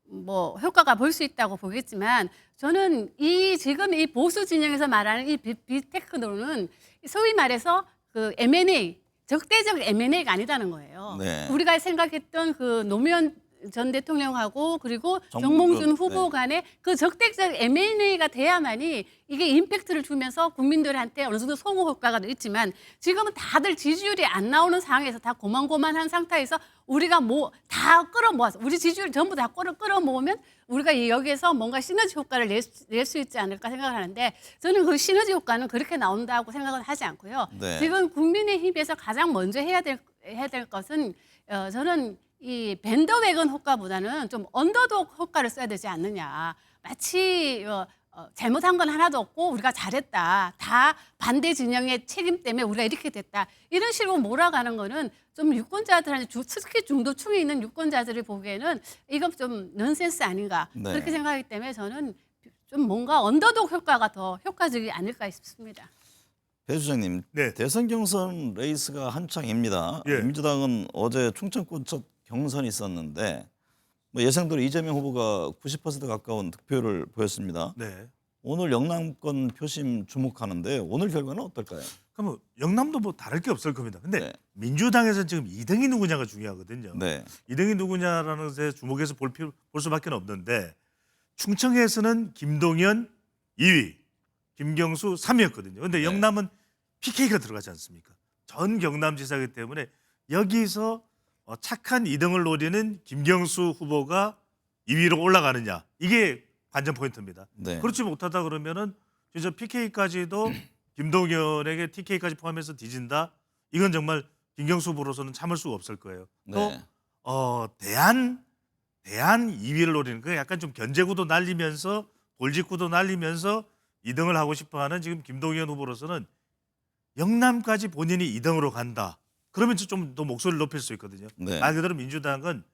뭐 효과가 볼 수 있다고 보겠지만 저는 지금 이 보수 진영에서 말하는 이 빅테크론은 소위 말해서 그 M&A 적대적 M&A가 아니다는 거예요. 네. 우리가 생각했던 그 노무현 전 대통령하고 그리고 정몽준, 정몽준 후보 네. 간의 그 적대적 M&A가 돼야만이 이게 임팩트를 주면서 국민들한테 어느 정도 소모 효과가 있지만 지금은 다들 지지율이 안 나오는 상황에서 다 고만고만한 상태에서 우리가 뭐 다 끌어모아서 우리 지지율 전부 다 끌어모으면 우리가 여기에서 뭔가 시너지 효과를 낼 수 있지 않을까 생각을 하는데 저는 그 시너지 효과는 그렇게 나온다고 생각은 하지 않고요. 네. 지금 국민의힘에서 가장 먼저 해야 될 것은 저는 이 밴더웨건 효과보다는 좀 언더독 효과를 써야 되지 않느냐. 마치 잘못한 건 하나도 없고 우리가 잘했다. 다 반대 진영의 책임 때문에 우리가 이렇게 됐다. 이런 식으로 몰아가는 거는 좀 유권자들한테 특히 중도층에 있는 유권자들이 보기에는 이건 좀 넌센스 아닌가. 네. 그렇게 생각하기 때문에 저는 좀 뭔가 언더독 효과가 더 효과적이 아닐까 싶습니다. 배 소장님, 네. 대선 경선 레이스가 한창입니다. 예. 민주당은 어제 충청권 첫 경선이 있었는데 뭐 예상대로 이재명 후보가 90% 가까운 득표를 보였습니다. 네. 오늘 영남권 표심 주목하는데 오늘 결과는 어떨까요? 그러면 영남도 뭐 다를 게 없을 겁니다. 근데 네. 민주당에서는 지금 2등이 누구냐가 중요하거든요. 네. 2등이 누구냐라는 것에 주목해서 볼 수밖에 없는데 충청에서는 김동연 2위, 김경수 3위였거든요. 근데 네. 영남은 PK가 들어가지 않습니까? 전 경남지사이기 때문에 여기서 착한 2등을 노리는 김경수 후보가 2위로 올라가느냐 이게 관전 포인트입니다. 네. 그렇지 못하다 그러면은 진짜 PK까지도 김동연에게 TK까지 포함해서 뒤진다. 이건 정말 김경수 후보로서는 참을 수가 없을 거예요. 또 네. 대한 2위를 노리는 그 약간 좀 견제구도 날리면서 돌직구도 날리면서 2등을 하고 싶어하는 지금 김동연 후보로서는 영남까지 본인이 2등으로 간다. 그러면 좀 더 목소리를 높일 수 있거든요. 네. 말 그대로 민주당은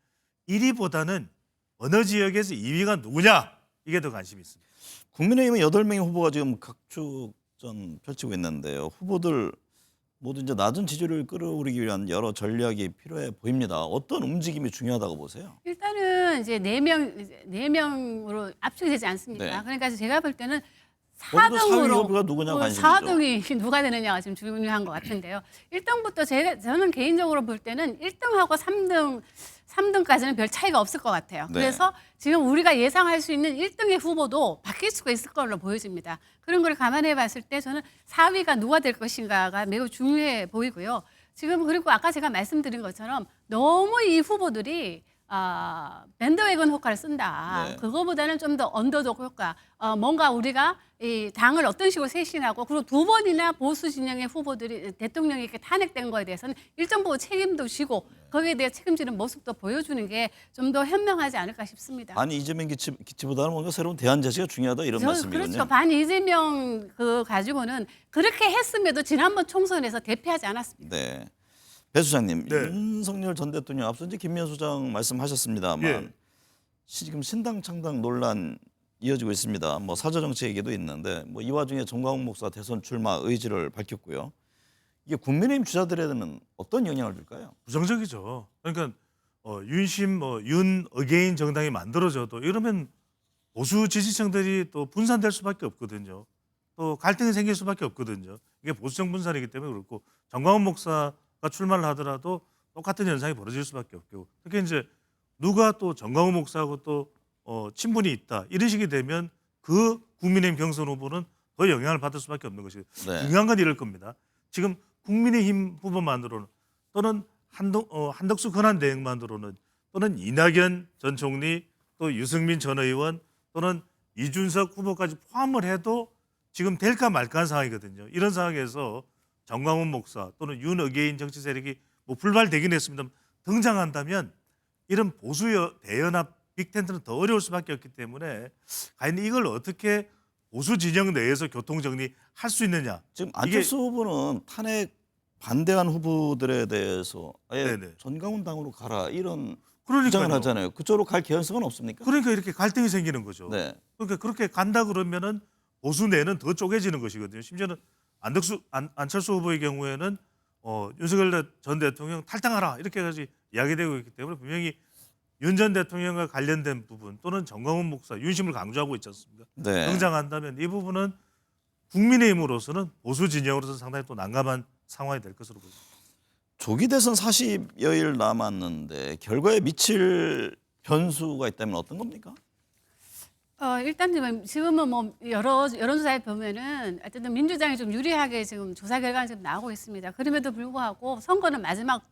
1위보다는 어느 지역에서 2위가 누구냐 이게 더 관심이 있습니다. 국민의힘은 8명의 후보가 지금 각축전 펼치고 있는데요. 후보들 모두 이제 낮은 지지율을 끌어올리기 위한 여러 전략이 필요해 보입니다. 어떤 움직임이 중요하다고 보세요? 일단은 이제 4명으로 압축이 되지 않습니까? 네. 그러니까 제가 볼 때는 거기도 4위 4등으로 후보가 누구냐 관심이죠. 4등이 누가 되느냐가 지금 중요한 것 같은데요. 1등부터 저는 개인적으로 볼 때는 1등하고 3등까지는 별 차이가 없을 것 같아요. 네. 그래서 지금 우리가 예상할 수 있는 1등의 후보도 바뀔 수가 있을 걸로 보여집니다. 그런 걸 감안해 봤을 때 저는 4위가 누가 될 것인가가 매우 중요해 보이고요. 지금 그리고 아까 제가 말씀드린 것처럼 너무 이 후보들이 밴드웨건 효과를 쓴다. 네. 그거보다는 좀 더 언더독 효과. 뭔가 우리가 이 당을 어떤 식으로 쇄신하고 그리고 두 번이나 보수 진영의 후보들이 대통령이 이렇게 탄핵된 거에 대해서는 일정 부분 책임도 지고 거기에 대해 책임지는 모습도 보여주는 게 좀 더 현명하지 않을까 싶습니다. 반 이재명 기치보다는 뭔가 새로운 대안 제시가 중요하다 이런 말씀이군요. 그렇죠. 반 이재명 그 가지고는 그렇게 했음에도 지난번 총선에서 대패하지 않았습니다. 네. 배 수장님, 네. 윤석열 전 대통령 앞서 이제 김미연 소장 말씀하셨습니다만 예. 지금 신당 창당 논란 이어지고 있습니다. 뭐 사저 정치 얘기도 있는데 뭐 이 와중에 정광훈 목사 대선 출마 의지를 밝혔고요. 이게 국민의힘 주자들에는 어떤 영향을 줄까요? 부정적이죠. 그러니까 윤심 윤 어게인 정당이 만들어져도 이러면 보수 지지층들이 또 분산될 수밖에 없거든요. 또 갈등이 생길 수밖에 없거든요. 이게 보수층 분산이기 때문에 그렇고 정광훈 목사가 출마를 하더라도 똑같은 현상이 벌어질 수밖에 없고 특히 이제 누가 또 정광훈 목사하고 또 친분이 있다 이런 식이 되면 그 국민의힘 경선 후보는 더 영향을 받을 수밖에 없는 것이고 네. 중요한 건 이럴 겁니다. 지금 국민의힘 후보만으로는 또는 한덕수 권한대행만으로는 또는 이낙연 전 총리 또 유승민 전 의원 또는 이준석 후보까지 포함을 해도 지금 될까 말까한 상황이거든요. 이런 상황에서 정광훈 목사 또는 윤 어게인 정치 세력이 뭐 불발되긴 했습니다만 등장한다면 이런 보수 대연합 빅텐트는 더 어려울 수밖에 없기 때문에 과연 이걸 어떻게 보수 진영 내에서 교통 정리할 수 있느냐. 지금 안철수 후보는 탄핵 반대한 후보들에 대해서 아예 네네. 전광훈 당으로 가라 이런 그러니까요. 주장을 하잖아요. 그쪽으로 갈 개연성은 없습니까? 그러니까 이렇게 갈등이 생기는 거죠. 네. 그러니까 그렇게 간다 그러면은 보수 내는 더 쪼개지는 것이거든요. 심지어는 안철수 후보의 경우에는 윤석열 전 대통령 탈당하라 이렇게 까지 이야기되고 있기 때문에 분명히 윤 전 대통령과 관련된 부분 또는 정광훈 목사 윤심을 강조하고 있지 않습니까? 네. 등장한다면 이 부분은 국민의힘으로서는 보수 진영으로서 상당히 또 난감한 상황이 될 것으로 보입니다. 조기 대선 40여일 남았는데 결과에 미칠 변수가 있다면 어떤 겁니까? 일단 지금은 뭐 여론조사에 보면은 어쨌든 민주당이 좀 유리하게 지금 조사 결과는 지금 나오고 있습니다. 그럼에도 불구하고 선거는 마지막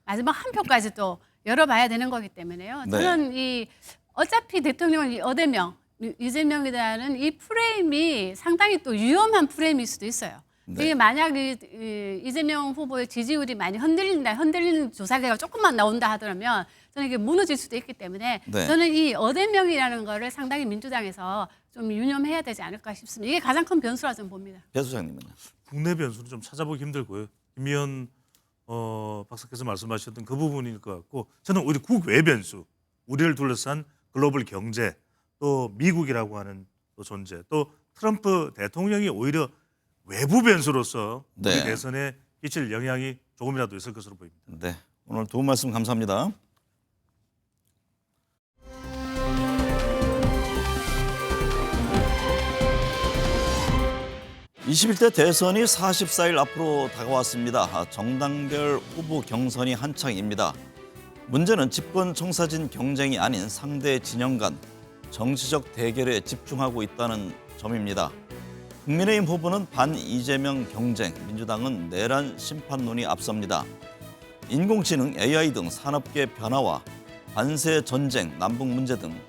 한 표까지 또 열어봐야 되는 거기 때문에요. 네. 저는 어차피 대통령은 어대명 이재명이라는 이 프레임이 상당히 또 위험한 프레임일 수도 있어요. 네. 이게 만약 이재명 후보의 지지율이 많이 흔들리는 조사 결과가 조금만 나온다 하더라면 저는 이게 무너질 수도 있기 때문에 네. 저는 이 어대명이라는 거를 상당히 민주당에서 좀 유념해야 되지 않을까 싶습니다. 이게 가장 큰 변수라 저는 봅니다. 배 수장님은요? 국내 변수는 좀 찾아보기 힘들고요. 김미연 박사께서 말씀하셨던 그 부분일 것 같고 저는 우리 국외 변수, 우리를 둘러싼 글로벌 경제, 또 미국이라고 하는 또 존재, 또 트럼프 대통령이 오히려 외부 변수로서 우리 네. 대선에 끼칠 영향이 조금이라도 있을 것으로 보입니다. 네. 오늘 도움 말씀 감사합니다. (21대) 대선이 44일 앞으로 다가왔습니다. 정당별 후보 경선이 한창입니다. 문제는 집권 청사진 경쟁이 아닌 상대 진영 간 정치적 대결에 집중하고 있다는 점입니다. 국민의힘 후보는 반 이재명 경쟁, 민주당은 내란 심판론이 앞섭니다. 인공지능, AI 등 산업계 변화와 관세 전쟁, 남북 문제 등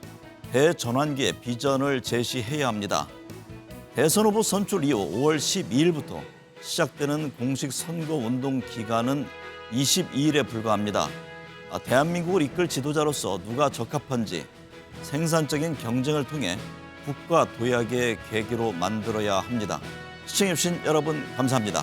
대전환기의 비전을 제시해야 합니다. 대선 후보 선출 이후 5월 12일부터 시작되는 공식 선거운동 기간은 22일에 불과합니다. 대한민국을 이끌 지도자로서 누가 적합한지 생산적인 경쟁을 통해 국가 도약의 계기로 만들어야 합니다. 시청해주신 여러분 감사합니다.